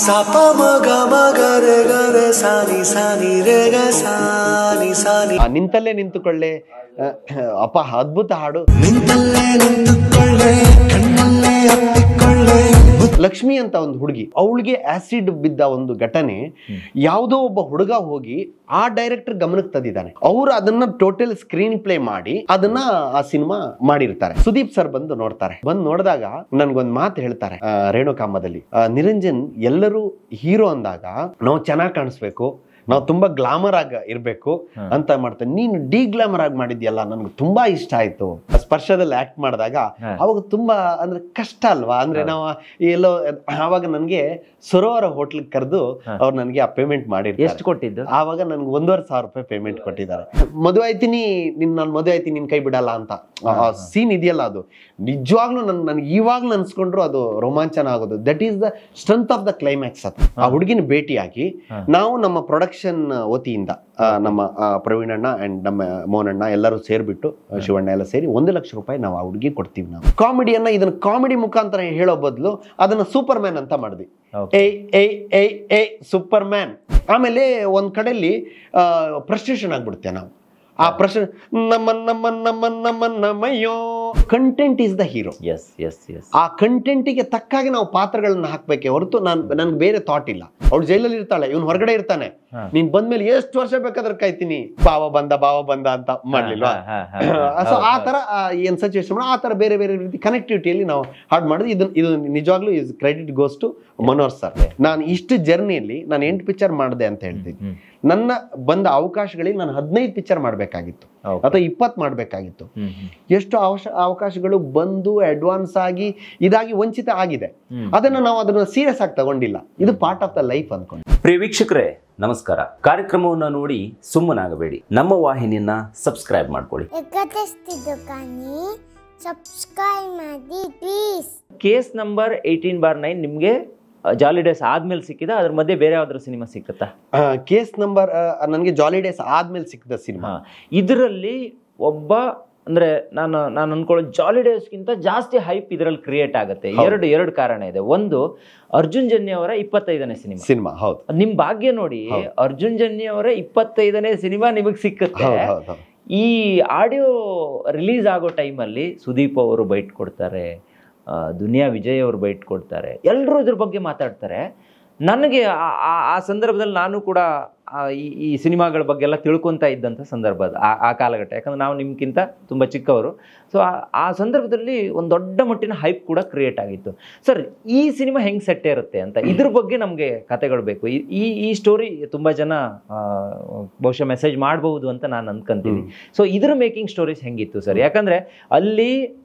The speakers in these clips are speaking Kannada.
ಸಪ ಮಗ ಮಗ ರೆ ಗರೆ ಸಾನಿ ಸಾನಿ ರೆ ಗ ಸಾನಿ ಸಾನಿ. ನಿಂತಲ್ಲೇ ನಿಂತುಕೊಳ್ಳೆ ಅಪ್ಪ ಅದ್ಭುತ ಹಾಡು. ನಿಂತಲ್ಲೇ ನಿಂತುಕೊಳ್ಳೆ ಕಣ್ಣಲ್ಲೇ ಹತ್ತಿಕೊಳ್ಳೆ. ಲಕ್ಷ್ಮಿ ಅಂತ ಒಂದು ಹುಡುಗಿ, ಅವಳಿಗೆ ಆಸಿಡ್ ಬಿದ್ದ ಒಂದು ಘಟನೆ ಯಾವುದೋ ಒಬ್ಬ ಹುಡುಗ ಹೋಗಿ ಆ ಡೈರೆಕ್ಟರ್ ಗಮನಕ್ಕೆ ತಂದಿದ್ದಾನೆ. ಅವರು ಅದನ್ನ ಟೋಟಲ್ ಸ್ಕ್ರೀನ್ ಪ್ಲೇ ಮಾಡಿ ಅದನ್ನ ಆ ಸಿನಿಮಾ ಮಾಡಿರ್ತಾರೆ. ಸುದೀಪ್ ಸರ್ ಬಂದು ನೋಡ್ತಾರೆ. ಬಂದು ನೋಡಿದಾಗ ನನ್ಗೊಂದ್ ಮಾತು ಹೇಳ್ತಾರೆ, ರೇಣುಕಾಂಬದಲ್ಲಿ ನಿರಂಜನ್ ಎಲ್ಲರೂ ಹೀರೋ ಅಂದಾಗ ನಾವು ಚೆನ್ನಾಗಿ ಕಾಣಿಸ್ಬೇಕು, ನಾವು ತುಂಬಾ ಗ್ಲಾಮರ್ ಆಗಿ ಇರ್ಬೇಕು ಅಂತ ಮಾಡ್ತೇನೆ. ನೀನು ಡಿ ಗ್ಲಾಮರ್ ಆಗಿ ಮಾಡಿದ್ಯಲ್ಲ, ನನ್ಗೆ ತುಂಬಾ ಇಷ್ಟ ಆಯ್ತು. ಸ್ಪರ್ಶದಲ್ಲಿ ಆಕ್ಟ್ ಮಾಡಿದಾಗ ಅವಾಗ ತುಂಬಾ ಅಂದ್ರೆ ಕಷ್ಟ ಅಲ್ವಾ, ಅಂದ್ರೆ ನಾವು ಎಲ್ಲೋ ಆವಾಗ ನನ್ಗೆ ಸರೋವರ ಹೋಟ್ಲ್ ಕರೆದು ಅವ್ರು ನನ್ಗೆ ಆ ಪೇಮೆಂಟ್ ಮಾಡಿರ್ತಾರೆ. ಎಷ್ಟು ಕೊಟ್ಟಿದ್ದು? ಆವಾಗ ನನ್ಗೆ 1,500 ರೂಪಾಯಿ ಪೇಮೆಂಟ್ ಕೊಟ್ಟಿದ್ದಾರೆ. ಮದುವೆ ಆಯ್ತೀನಿ ನಾನು ಮದುವೆ ಆಯ್ತೀನಿ ನಿನ್ ಕೈ ಬಿಡಲ್ಲ ಅಂತ ಸೀನ್ ಇದೆಯಲ್ಲ, ಅದು ನಿಜವಾಗ್ಲೂ ನನ್ಗೆ ಇವಾಗ್ಲೂ ಅನ್ಸ್ಕೊಂಡ್ರು ಅದು ರೋಮಾಂಚನ ಆಗೋದು. That is the strength of the climax. ಅದು ಆ ಹುಡುಗಿನ ಭೇಟಿಯಾಗಿ ನಾವು ನಮ್ಮ ಪ್ರೊಡಕ್ಷನ್ ವತಿಯಿಂದ ನಮ್ಮ ಪ್ರವೀಣ್ ಅಣ್ಣ ಅಂಡ್ ನಮ್ಮ ಮೋಹನಣ್ಣ ಎಲ್ಲರೂ ಸೇರ್ಬಿಟ್ಟು ಶಿವಣ್ಣ ಎಲ್ಲ ಸೇರಿ 1 ಲಕ್ಷ ರೂಪಾಯಿ ನಾವು ಆ ಹುಡುಗಿ ಕೊಡ್ತೀವಿ. ನಾವು ಕಾಮಿಡಿಯನ್ನ ಇದನ್ನ ಕಾಮಿಡಿ ಮುಖಾಂತರ ಹೇಳೋ ಬದಲು ಅದನ್ನ ಸೂಪರ್ ಮ್ಯಾನ್ ಅಂತ ಮಾಡಿದ್ವಿ. Super man. ಆಮೇಲೆ ಒಂದ್ ಕಡೆಯಲ್ಲಿ ಫ್ರಸ್ಟ್ರೇಷನ್ ಆಗ್ಬಿಡುತ್ತೆ. ನಾವು ಆ ಪ್ರಶ್ನೆ ನಮ್ಮಯ್ಯೋ ಕಂಟೆಂಟ್ ಈಸ್ ದ ಹೀರೋ. ಆ ಕಂಟೆಂಟಿಗೆ ತಕ್ಕಾಗಿ ನಾವು ಪಾತ್ರಗಳನ್ನ ಹಾಕ್ಬೇಕೆ ಹೊರತು ನನ್ಗೆ ಬೇರೆ ಥಾಟ್ ಇಲ್ಲ. ಅವ್ಳು ಜೈಲಲ್ಲಿ ಇರ್ತಾಳೆ, ಇವನ್ ಹೊರಗಡೆ ಇರ್ತಾನೆ, ನೀನ್ ಬಂದ್ಮೇಲೆ ಎಷ್ಟು ವರ್ಷ ಬೇಕಾದ್ರೆ ಕಾಯ್ತೀನಿ, ಬಾವ ಬಂದ ಅಂತ ಮಾಡ್ಲಿಲ್ವಾ? ಸೊ ಆ ತರ ಏನ್ ಸಿಚುವೇಶನ್ ಆ ತರ ಬೇರೆ ಬೇರೆ ರೀತಿ ಕನೆಕ್ಟಿವಿಟಿಯಲ್ಲಿ ನಾವು ಹಾಡ್ ಮಾಡಿದ್ವಿ. ಇದು ನಿಜವಾಗ್ಲೂ is credit goes to Manohar sir. ನಾನು ಇಷ್ಟು ಜರ್ನಿಯಲ್ಲಿ ನಾನು 8 ಪಿಕ್ಚರ್ ಮಾಡಿದೆ ಅಂತ ಹೇಳ್ತೀನಿ. ನನ್ನ ಬಂದ ಅವಕಾಶಗಳಿಗೆ ನಾನು 15 ಪಿಕ್ಚರ್ ಮಾಡ್ಬೇಕಾಗಿತ್ತು ಅಥವಾ 20 ಮಾಡ್ಬೇಕಾಗಿತ್ತು. ಎಷ್ಟು ಅವಕಾಶಗಳು ಬಂದು ಅಡ್ವಾನ್ಸ್ ಆಗಿ ಇದಾಗಿ ವಂಚಿತ ಆಗಿದೆ. ಅದನ್ನ ಸೀರಿಯಸ್ ಆಗಿ ತಗೊಂಡಿಲ್ಲ. ಇದು ಪಾರ್ಟ್ ಆಫ್ ದ ಲೈಫ್ ಅನ್ಕೊಂಡು. ಪ್ರಿಯ ವೀಕ್ಷಕರೇ ನಮಸ್ಕಾರ. ಕಾರ್ಯಕ್ರಮವನ್ನು ನೋಡಿ ಸುಮ್ಮನಾಗಬೇಡಿ, ನಮ್ಮ ವಾಹಿನಿಯನ್ನ ಸಬ್ಸ್ಕ್ರೈಬ್ ಮಾಡ್ಕೊಳ್ಳಿ. ಕೇಸ್ ನಂಬರ್ 18/9 ನಿಮ್ಗೆ ಜಾಲಿ ಡೇಸ್ ಆದ್ಮೇಲೆ ಸಿಕ್ಕಿದ, ಅದ್ರ ಮಧ್ಯೆ ಬೇರೆ ಯಾವ್ದಾದ್ರು ಸಿನಿಮಾ ಸಿಕ್ಕತ್ತಾ? ಕೇಸ್ ನಂಬರ್ ನನಗೆ ಜಾಲಿ ಡೇಸ್ ಆದ್ಮೇಲೆ ಸಿಕ್ಕಿದ ಸಿನಿಮಾ. ಇದರಲ್ಲಿ ಒಬ್ಬ ಅಂದ್ರೆ ನಾನು ಅನ್ಕೊಳ್ಳೋ ಜಾಲಿ ಡೇಸ್ಗಿಂತ ಜಾಸ್ತಿ ಹೈಪ್ ಇದರಲ್ಲಿ ಕ್ರಿಯೇಟ್ ಆಗುತ್ತೆ. ಎರಡು ಕಾರಣ ಇದೆ. ಒಂದು, ಅರ್ಜುನ್ ಜನ್ಯ ಅವರ 25ನೇ ಸಿನಿಮಾ. ಹೌದು, ನಿಮ್ ಭಾಗ್ಯ ನೋಡಿ, ಅರ್ಜುನ್ ಜನ್ಯ ಅವರ 25ನೇ ಸಿನಿಮಾ ನಿಮಗ್ ಸಿಕ್ಕುತ್ತೆ. ಈ ಆಡಿಯೋ ರಿಲೀಸ್ ಆಗೋ ಟೈಮಲ್ಲಿ ಸುದೀಪ್ ಅವರು ಬೈಟ್ ಕೊಡ್ತಾರೆ, ದುನಿಯಾ ವಿಜಯ್ ಅವರು ಬೈಟ್ ಕೊಡ್ತಾರೆ, ಎಲ್ಲರೂ ಇದ್ರ ಬಗ್ಗೆ ಮಾತಾಡ್ತಾರೆ. ನನಗೆ ಆ ಸಂದರ್ಭದಲ್ಲಿ ನಾನು ಕೂಡ ಈ ಸಿನಿಮಾಗಳ ಬಗ್ಗೆ ಎಲ್ಲ ತಿಳ್ಕೊತಾ ಇದ್ದಂಥ ಸಂದರ್ಭ ಆ ಕಾಲಘಟ್ಟ. ಯಾಕಂದ್ರೆ ನಾವು ನಿಮ್ಗಿಂತ ತುಂಬ ಚಿಕ್ಕವರು. ಸೊ ಆ ಸಂದರ್ಭದಲ್ಲಿ ಒಂದು ದೊಡ್ಡ ಮಟ್ಟಿನ ಹೈಪ್ ಕೂಡ ಕ್ರಿಯೇಟ್ ಆಗಿತ್ತು. ಸರ್, ಈ ಸಿನಿಮಾ ಹೆಂಗೆ ಸೆಟ್ ಇರುತ್ತೆ ಅಂತ ಇದ್ರ ಬಗ್ಗೆ ನಮಗೆ ಕತೆಗಳು ಬೇಕು. ಈ ಸ್ಟೋರಿ ತುಂಬ ಜನ ಬಹುಶಃ ಮೆಸೇಜ್ ಮಾಡಬಹುದು ಅಂತ ನಾನು ಅನ್ಕೊಂತೀನಿ. ಸೊ ಇದ್ರ ಮೇಕಿಂಗ್ ಸ್ಟೋರೀಸ್ ಹೆಂಗಿತ್ತು ಸರ್? ಯಾಕಂದ್ರೆ ಅಲ್ಲಿ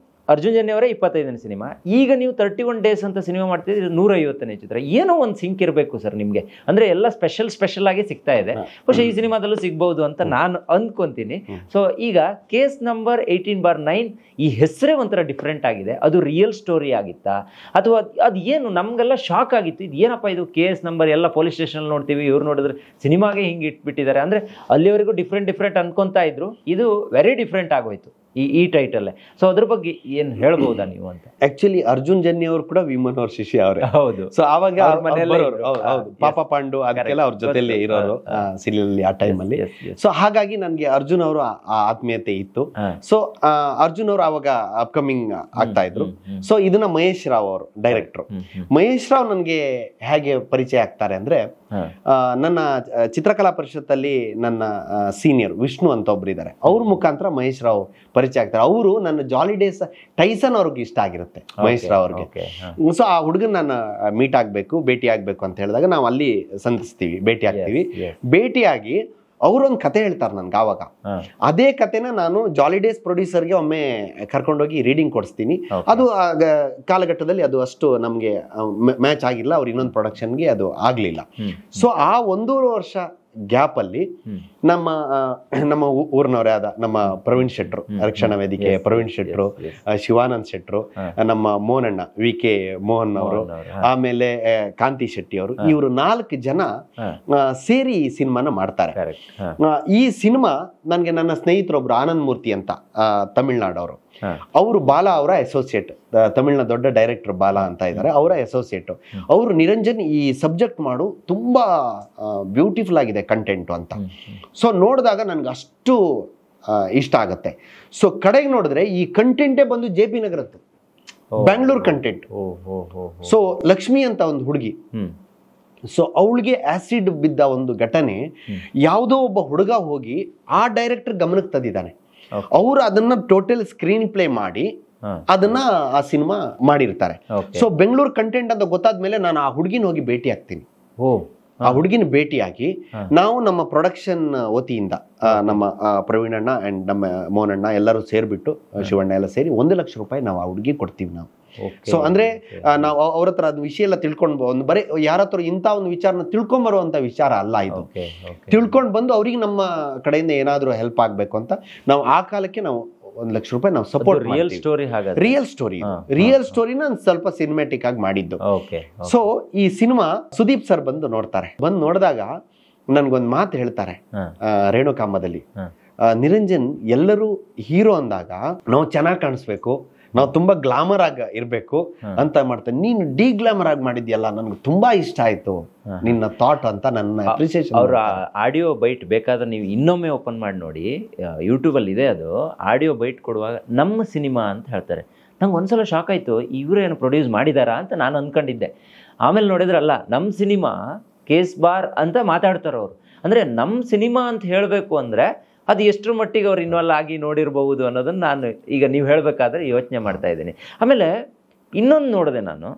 ಅರ್ಜುನ್ ಜನ್ಯ ಅವರೇ 25ನೇ ಸಿನಿಮಾ, ಈಗ ನೀವು 31 ಡೇಸ್ ಅಂತ ಸಿನಿಮಾ ಮಾಡ್ತಿದ್ರೆ 150ನೇ ಚಿತ್ರ. ಏನೋ ಒಂದು ಸಿಂಕ್ ಇರಬೇಕು ಸರ್ ನಿಮಗೆ. ಅಂದ್ರೆ ಎಲ್ಲ ಸ್ಪೆಷಲ್ ಆಗಿ ಸಿಗ್ತಾ ಇದೆ. ಬಹುಶಃ ಈ ಸಿನಿಮಾದಲ್ಲೂ ಸಿಗ್ಬಹುದು ಅಂತ ನಾನು ಅಂದ್ಕೊಂತೀನಿ. ಸೊ ಈಗ ಕೇಸ್ ನಂಬರ್ 18/9 ಈ ಹೆಸರೇ ಒಂಥರ ಡಿಫ್ರೆಂಟ್ ಆಗಿದೆ. ಅದು ರಿಯಲ್ ಸ್ಟೋರಿ ಆಗಿತ್ತಾ ಅಥವಾ ಅದು ಏನು? ನಮ್ಗೆಲ್ಲ ಶಾಕ್ ಆಗಿತ್ತು. ಇದು ಏನಪ್ಪ ಇದು ಕೇಸ್ ನಂಬರ್, ಎಲ್ಲ ಪೊಲೀಸ್ ಸ್ಟೇಷನ್ ನೋಡ್ತೀವಿ, ಇವ್ರು ನೋಡಿದ್ರೆ ಸಿನಿಮಾಗೆ ಹಿಂಗೆ ಇಟ್ಬಿಟ್ಟಿದ್ದಾರೆ. ಅಂದ್ರೆ ಅಲ್ಲಿವರೆಗೂ ಡಿಫ್ರೆಂಟ್ ಅನ್ಕೊಂತಾ ಇದ್ರು, ಇದು ವೆರಿ ಡಿಫ್ರೆಂಟ್ ಆಗೋಯ್ತು ಈ ಟೈಟಲ್. ಸೊ ಅದ್ರ ಬಗ್ಗೆ ಏನ್ ಹೇಳ್ಬಹುದಾ ನೀವು ಅಂತ? ಆಕ್ಚುಲಿ ಅರ್ಜುನ್ ಜನ್ಯ ಅವರು ಕೂಡ ವಿಮನ್ ಅವ್ರ ಶಿಷ್ಯ ಅವರೇ. ಹೌದು. ಸೊ ಅವಾಗ ಪಾಪ ಪಾಂಡು ಅದಕ್ಕೆಲ್ಲ ಅವ್ರ ಜೊತೆಲಿ ಇರೋರು ಸೀರಿಯಲ್ ಆ ಟೈಮ್ ಅಲ್ಲಿ. ಸೊ ಹಾಗಾಗಿ ನನ್ಗೆ ಅರ್ಜುನ್ ಅವರು ಆತ್ಮೀಯತೆ ಇತ್ತು. ಸೊ ಅರ್ಜುನ್ ಅವರು ಅವಾಗ ಅಪ್ಕಮಿಂಗ್ ಆಗ್ತಾ ಇದ್ರು. ಸೊ ಇದನ್ನ ಮಹೇಶ್ ರಾವ್ ಅವರು ಡೈರೆಕ್ಟರ್. ಮಹೇಶ್ ರಾವ್ ನನ್ಗೆ ಹೇಗೆ ಪರಿಚಯ ಆಗ್ತಾರೆ ಅಂದ್ರೆ, ನನ್ನ ಚಿತ್ರಕಲಾ ಪರಿಷತ್ತಲ್ಲಿ ನನ್ನ ಸೀನಿಯರ್ ವಿಷ್ಣು ಅಂತ ಒಬ್ರು ಇದ್ದಾರೆ. ಅವ್ರ ಮುಖಾಂತರ ಮಹೇಶ್ ರಾವ್ ಪರಿಚಯ ಆಗ್ತಾರೆ. ಅವರು ನನ್ನ ಜಾಲಿ ಡೇಸ್ ಟೈಸನ್ ಅವ್ರಿಗೆ ಇಷ್ಟ ಆಗಿರುತ್ತೆ, ಮಹೇಶ್ ರಾವ್ ಅವ್ರಿಗೆ. ಸೊ ಆ ಹುಡುಗನ್ ನಾನು ಮೀಟ್ ಆಗ್ಬೇಕು, ಭೇಟಿ ಆಗ್ಬೇಕು ಅಂತ ಹೇಳಿದಾಗ ನಾವು ಅಲ್ಲಿ ಸಂಧಿಸ್ತೀವಿ, ಭೇಟಿ ಆಗ್ತೀವಿ. ಭೇಟಿಯಾಗಿ ಅವರೊಂದು ಕತೆ ಹೇಳ್ತಾರೆ ನನ್ಗೆ. ಆವಾಗ ಅದೇ ಕತೆನ ನಾನು ಜಾಲಿ ಡೇಸ್ ಪ್ರೊಡ್ಯೂಸರ್ಗೆ ಒಮ್ಮೆ ಕರ್ಕೊಂಡೋಗಿ ರೀಡಿಂಗ್ ಕೊಡಿಸ್ತೀನಿ. ಅದು ಕಾಲಘಟ್ಟದಲ್ಲಿ ಅದು ಅಷ್ಟು ನಮ್ಗೆ ಮ್ಯಾಚ್ ಆಗಿಲ್ಲ. ಅವ್ರು ಇನ್ನೊಂದು ಪ್ರೊಡಕ್ಷನ್ಗೆ ಅದು ಆಗ್ಲಿಲ್ಲ. ಸೊ ಆ 1.5 ವರ್ಷ ಗ್ಯಾಪ್ ಅಲ್ಲಿ ನಮ್ಮ ಊರಿನವರೇ ಆದ ನಮ್ಮ ಪ್ರವೀಣ್ ಶೆಟ್ರು, ರಕ್ಷಣಾ ವೇದಿಕೆ ಪ್ರವೀಣ್ ಶೆಟ್ರು, ಶಿವಾನಂದ್ ಶೆಟ್ರು, ನಮ್ಮ ಮೋಹನಣ್ಣ ವಿ.ಕೆ. ಮೋಹನ್ ಅವರು, ಆಮೇಲೆ ಕಾಂತಿ ಶೆಟ್ಟಿ ಅವರು, ಇವರು 4 ಜನ ಸೇರಿ ಈ ಸಿನಿಮಾನ ಮಾಡ್ತಾರೆ. ಈ ಸಿನಿಮಾ ನನ್ಗೆ ನನ್ನ ಸ್ನೇಹಿತರೊಬ್ರು ಆನಂದ್ ಮೂರ್ತಿ ಅಂತ ತಮಿಳ್ನಾಡು ಅವರು, ಅವರು ಬಾಲಾ ಅವರ ಅಸೋಸಿಯೇಟ್, ತಮಿಳಿನ ದೊಡ್ಡ ಡೈರೆಕ್ಟರ್ ಬಾಲಾ ಅಂತ ಇದ್ದಾರೆ, ಅವರ ಅಸೋಸಿಯೇಟ್. ಅವರು ನಿರಂಜನ್ ಈ ಸಬ್ಜೆಕ್ಟ್ ಮಾಡು ತುಂಬಾ ಬ್ಯೂಟಿಫುಲ್ ಆಗಿದೆ ಕಂಟೆಂಟು ಅಂತ. ಸೊ ನೋಡಿದಾಗ ನನ್ಗೆ ಅಷ್ಟು ಇಷ್ಟ ಆಗುತ್ತೆ. ಸೊ ಕಡೆಗೆ ನೋಡಿದ್ರೆ ಈ ಕಂಟೆಂಟೇ ಬಂದು JP ನಗರದ್ದು, ಬ್ಯಾಂಗ್ಳೂರ್ ಕಂಟೆಂಟ್. ಸೊ ಲಕ್ಷ್ಮಿ ಅಂತ ಒಂದು ಹುಡುಗಿ, ಸೊ ಅವಳಿಗೆ ಆಸಿಡ್ ಬಿದ್ದ ಒಂದು ಘಟನೆ ಯಾವುದೋ ಒಬ್ಬ ಹುಡುಗ ಹೋಗಿ ಆ ಡೈರೆಕ್ಟರ್ ಗಮನಕ್ಕೆ ತಂದಿದ್ದಾನೆ. ಅವರು ಅದನ್ನ ಟೋಟಲ್ ಸ್ಕ್ರೀನ್ ಪ್ಲೇ ಮಾಡಿ ಅದನ್ನ ಆ ಸಿನಿಮಾ ಮಾಡಿರ್ತಾರೆ. ಸೊ ಬೆಂಗಳೂರು ಕಂಟೆಂಟ್ ಅಂತ ಗೊತ್ತಾದ್ಮೇಲೆ ನಾನು ಆ ಹುಡುಗಿನ ಹೋಗಿ ಭೇಟಿ ಆಗ್ತೀನಿ. ಆ ಹುಡುಗಿನ ಭೇಟಿಯಾಗಿ ನಾವು ನಮ್ಮ ಪ್ರೊಡಕ್ಷನ್ ವತಿಯಿಂದ ನಮ್ಮ ಪ್ರವೀಣ್ ಅಣ್ಣ ಅಂಡ್ ನಮ್ಮ ಮೋಹನಣ್ಣ ಎಲ್ಲರೂ ಸೇರ್ಬಿಟ್ಟು, ಶಿವಣ್ಣ ಎಲ್ಲ ಸೇರಿ 1 ಲಕ್ಷ ರೂಪಾಯಿ ನಾವು ಆ ಹುಡುಗಿ ಕೊಡ್ತೀವಿ ನಾವು. ಸೊ ಅಂದ್ರೆ ನಾವು ಅವ್ರ ಹತ್ರ ಅದ್ ವಿಷಯ ಎಲ್ಲ ತಿಳ್ಕೊಂಡು ಒಂದು ಬರೀ ಯಾರ ಹತ್ರ ಇಂಥ ಒಂದು ವಿಚಾರನ ತಿಳ್ಕೊಂಬರುವಂತ ವಿಚಾರ ಅಲ್ಲ ಇದು. ತಿಳ್ಕೊಂಡು ಬಂದು ಅವ್ರಿಗೆ ನಮ್ಮ ಕಡೆಯಿಂದ ಏನಾದ್ರು ಹೆಲ್ಪ್ ಆಗ್ಬೇಕು ಅಂತ ನಾವು ಆ ಕಾಲಕ್ಕೆ ನಾವು 1 ಲಕ್ಷ ರೂಪಾಯಿ ನಾವು ಸಪೋರ್ಟ್. ರಿಯಲ್ ಸ್ಟೋರಿನ ಸ್ವಲ್ಪ ಸಿನಿಮ್ಯಾಟಿಕ್ ಆಗಿ ಮಾಡಿದ್ದು. ಸೊ ಈ ಸಿನಿಮಾ ಸುದೀಪ್ ಸರ್ ಬಂದು ನೋಡ್ತಾರೆ. ಬಂದು ನೋಡಿದಾಗ ನನ್ಗೊಂದ್ ಮಾತು ಹೇಳ್ತಾರೆ ರೇಣುಕಾಂಬದಲ್ಲಿ, ನಿರಂಜನ್ ಎಲ್ಲರೂ ಹೀರೋ ಅಂದಾಗ ನಾವು ಚೆನ್ನಾಗಿ ಕಾಣಿಸ್ಬೇಕು, ನಾವು ತುಂಬಾ ಗ್ಲಾಮರ್ ಆಗಿ ಇರ್ಬೇಕು ಅಂತ ಮಾಡ್ತೇನೆ. ನೀನು ಡಿಗ್ಲಾಮರ್ ಆಗಿ ಮಾಡಿದ್ಯಲ್ಲ, ನನ್ಗೆ ತುಂಬಾ ಇಷ್ಟ ಆಯ್ತು ನಿನ್ನ ಥಾಟ್ ಅಂತ ನನ್ನ ಅಪ್ರಿಸಿಯೇಷನ್. ಅವ್ರ ಆಡಿಯೋ ಬೈಟ್ ಬೇಕಾದ್ರೆ ನೀವು ಇನ್ನೊಮ್ಮೆ ಓಪನ್ ಮಾಡಿ ನೋಡಿ, ಯೂಟ್ಯೂಬಲ್ಲಿ ಇದೆ ಅದು. ಆಡಿಯೋ ಬೈಟ್ ಕೊಡುವಾಗ ನಮ್ಮ ಸಿನಿಮಾ ಅಂತ ಹೇಳ್ತಾರೆ. ನಂಗೆ ಒಂದ್ಸಲ ಶಾಕ್ ಆಯ್ತು, ಇವರೇನು ಪ್ರೊಡ್ಯೂಸ್ ಮಾಡಿದಾರಾ ಅಂತ ನಾನು ಅನ್ಕೊಂಡಿದ್ದೆ. ಆಮೇಲೆ ನೋಡಿದ್ರಲ್ಲ, ನಮ್ಮ ಸಿನಿಮಾ ಕೇಸ್ ಬಾರ್ ಅಂತ ಮಾತಾಡ್ತಾರೆ ಅವರು. ಅಂದ್ರೆ ನಮ್ಮ ಸಿನಿಮಾ ಅಂತ ಹೇಳಬೇಕು ಅಂದ್ರೆ ಅದು ಎಷ್ಟರ ಮಟ್ಟಿಗೆ ಅವ್ರು ಇನ್ವಾಲ್ವ್ ಆಗಿ ನೋಡಿರ್ಬಹುದು ಅನ್ನೋದನ್ನು ನಾನು ಈಗ ನೀವು ಹೇಳಬೇಕಾದ್ರೆ ಯೋಚನೆ ಮಾಡ್ತಾ ಇದ್ದೀನಿ. ಆಮೇಲೆ ಇನ್ನೊಂದು ನೋಡಿದೆ ನಾನು,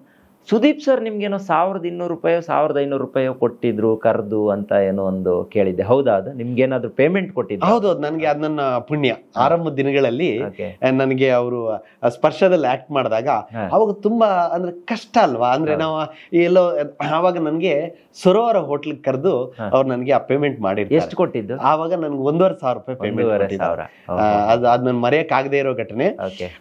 ಸುದೀಪ್ ಸರ್ ನಿಮ್ಗೇನೋ 1200 ರೂಪಾಯೋ 1500 ರೂಪಾಯೋ ಕೊಟ್ಟಿದ್ರು ಕರೆದು ಅಂತ ಏನೋ ಒಂದು ಕೇಳಿದ್ದೆ, ಹೌದಾ? ಅದು ನಿಮ್ಗೇನಾದ್ರು ಪೇಮೆಂಟ್ ಕೊಟ್ಟಿದ್ರು? ಹೌದು, ನನಗೆ ಅದು ನನ್ನ ಪುಣ್ಯ. ಆರಂಭದ ದಿನಗಳಲ್ಲಿ ನನಗೆ ಅವರು ಸ್ಪರ್ಶದಲ್ಲಿ ಆಕ್ಟ್ ಮಾಡಿದಾಗ ಅವಾಗ ತುಂಬಾ ಅಂದ್ರೆ ಕಷ್ಟ ಅಲ್ವಾ, ಅಂದ್ರೆ ನಾವು ಎಲ್ಲೋ ಆವಾಗ ನನಗೆ ಸರೋವರ ಹೋಟ್ಲಿಗೆ ಕರೆದು ಅವ್ರು ನನಗೆ ಆ ಪೇಮೆಂಟ್ ಮಾಡಿರ್ತಾರೆ. ಎಷ್ಟು ಕೊಟ್ಟಿದ್ದು? ಆವಾಗ ನನ್ಗೆ 1500 ರೂಪಾಯಿ ಪೇಮೆಂಟ್. ಅದು ನನ್ ಮರೆಯಕ್ ಆಗದೆ ಇರೋ ಘಟನೆ.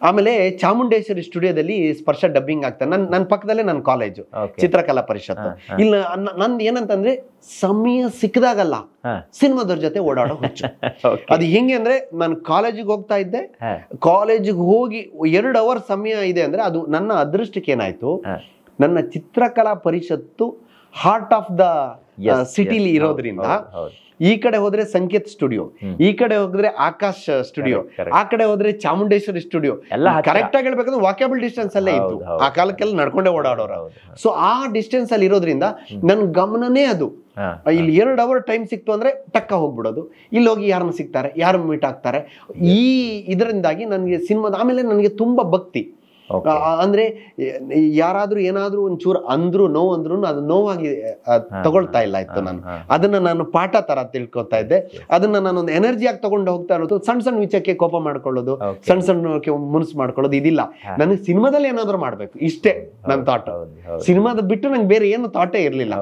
ಆಮೇಲೆ ಚಾಮುಂಡೇಶ್ವರಿ ಸ್ಟುಡಿಯೋದಲ್ಲಿ ಸ್ಪರ್ಶ ಡಬ್ಬಿಂಗ್ ಆಗ್ತಾನೆ. ನನ್ನ ಪಕ್ಕದಲ್ಲೇ ನನ್ನ ಕಾಲೇಜು ಚಿತ್ರಕಲಾ ಪರಿಷತ್ತು. ಇಲ್ಲ ನಂದು ಏನಂತಂದ್ರೆ ಸಮಯ ಸಿಕ್ಕದಾಗಲ್ಲ ಸಿನಿಮಾದವ್ರ ಜೊತೆ ಓಡಾಡೋ ಹುಚ್ಚು. ಅದು ಹೆಂಗೆ ಅಂದ್ರೆ ನಾನು ಕಾಲೇಜಿಗೆ ಹೋಗ್ತಾ ಇದ್ದೆ, ಕಾಲೇಜಿಗೆ ಹೋಗಿ 2 ಅವರ್ ಸಮಯ ಇದೆ ಅಂದ್ರೆ ಅದು ನನ್ನ ಅದೃಷ್ಟಕ್ಕೆ ಏನಾಯ್ತು, ನನ್ನ ಚಿತ್ರಕಲಾ ಪರಿಷತ್ತು ಹಾರ್ಟ್ ಆಫ್ ದ ಸಿಟಿಲಿ ಇರೋದ್ರಿಂದ ಈ ಕಡೆ ಹೋದ್ರೆ ಸಂಕೇತ್ ಸ್ಟುಡಿಯೋ, ಈ ಕಡೆ ಹೋದ್ರೆ ಆಕಾಶ್ ಸ್ಟುಡಿಯೋ, ಆ ಕಡೆ ಹೋದ್ರೆ ಚಾಮುಂಡೇಶ್ವರಿ ಸ್ಟುಡಿಯೋ, ಕರೆಕ್ಟ್ ಆಗಿ ಹೇಳ್ಬೇಕಂದ್ರೆ ವಾಕೇಬಲ್ ಡಿಸ್ಟೆನ್ಸ್ ಅಲ್ಲೇ ಇತ್ತು. ಆ ಕಾಲಕ್ಕೆಲ್ಲ ನಡ್ಕೊಂಡೇ ಓಡಾಡೋರು. ಸೊ ಆ ಡಿಸ್ಟೆನ್ಸ್ ಅಲ್ಲಿ ಇರೋದ್ರಿಂದ ನನ್ ಗಮನನೇ ಅದು. ಇಲ್ಲಿ 2 ಅವರ್ ಟೈಮ್ ಸಿಕ್ತು ಅಂದ್ರೆ ಟಕ್ಕ ಹೋಗ್ಬಿಡೋದು, ಇಲ್ಲಿ ಹೋಗಿ ಯಾರನ್ನ ಸಿಗ್ತಾರೆ, ಯಾರು ಮೀಟ್ ಆಗ್ತಾರೆ. ಈ ಇದರಿಂದಾಗಿ ನನಗೆ ಸಿನಿಮಾದ ಆಮೇಲೆ ನನಗೆ ತುಂಬಾ ಭಕ್ತಿ. ಅಂದ್ರೆ ಯಾರಾದ್ರೂ ಏನಾದ್ರೂ ಒಂಚೂರು ಅಂದ್ರು ನೋವು ಅಂದ್ರು ಅದು ನೋವಾಗಿ ತಗೊಳ್ತಾ ಇಲ್ಲ ಇತ್ತು. ನಾನು ಅದನ್ನ ಪಾಠ ತರ ತಿಳ್ಕೊತಾ ಇದ್ದೆ. ಅದನ್ನ ನಾನೊಂದು ಎನರ್ಜಿ ಆಗಿ ತಗೊಂಡು ಹೋಗ್ತಾ ಇರೋದು. ಸಣ್ಣ ಸಣ್ಣ ವಿಚಾರಕ್ಕೆ ಕೋಪ ಮಾಡ್ಕೊಳ್ಳೋದು, ಸಣ್ಣ ಸಣ್ಣಕ್ಕೆ ಮುನ್ಸು ಮಾಡ್ಕೊಳ್ಳೋದು ಇದಿಲ್ಲ. ನನಗೆ ಸಿನಿಮಾದಲ್ಲಿ ಏನಾದ್ರು ಮಾಡ್ಬೇಕು, ಇಷ್ಟೇ ನನ್ನ ಥಾಟ್. ಸಿನಿಮಾದ ಬಿಟ್ಟು ನಂಗೆ ಬೇರೆ ಏನು ಥಾಟೇ ಇರ್ಲಿಲ್ಲ.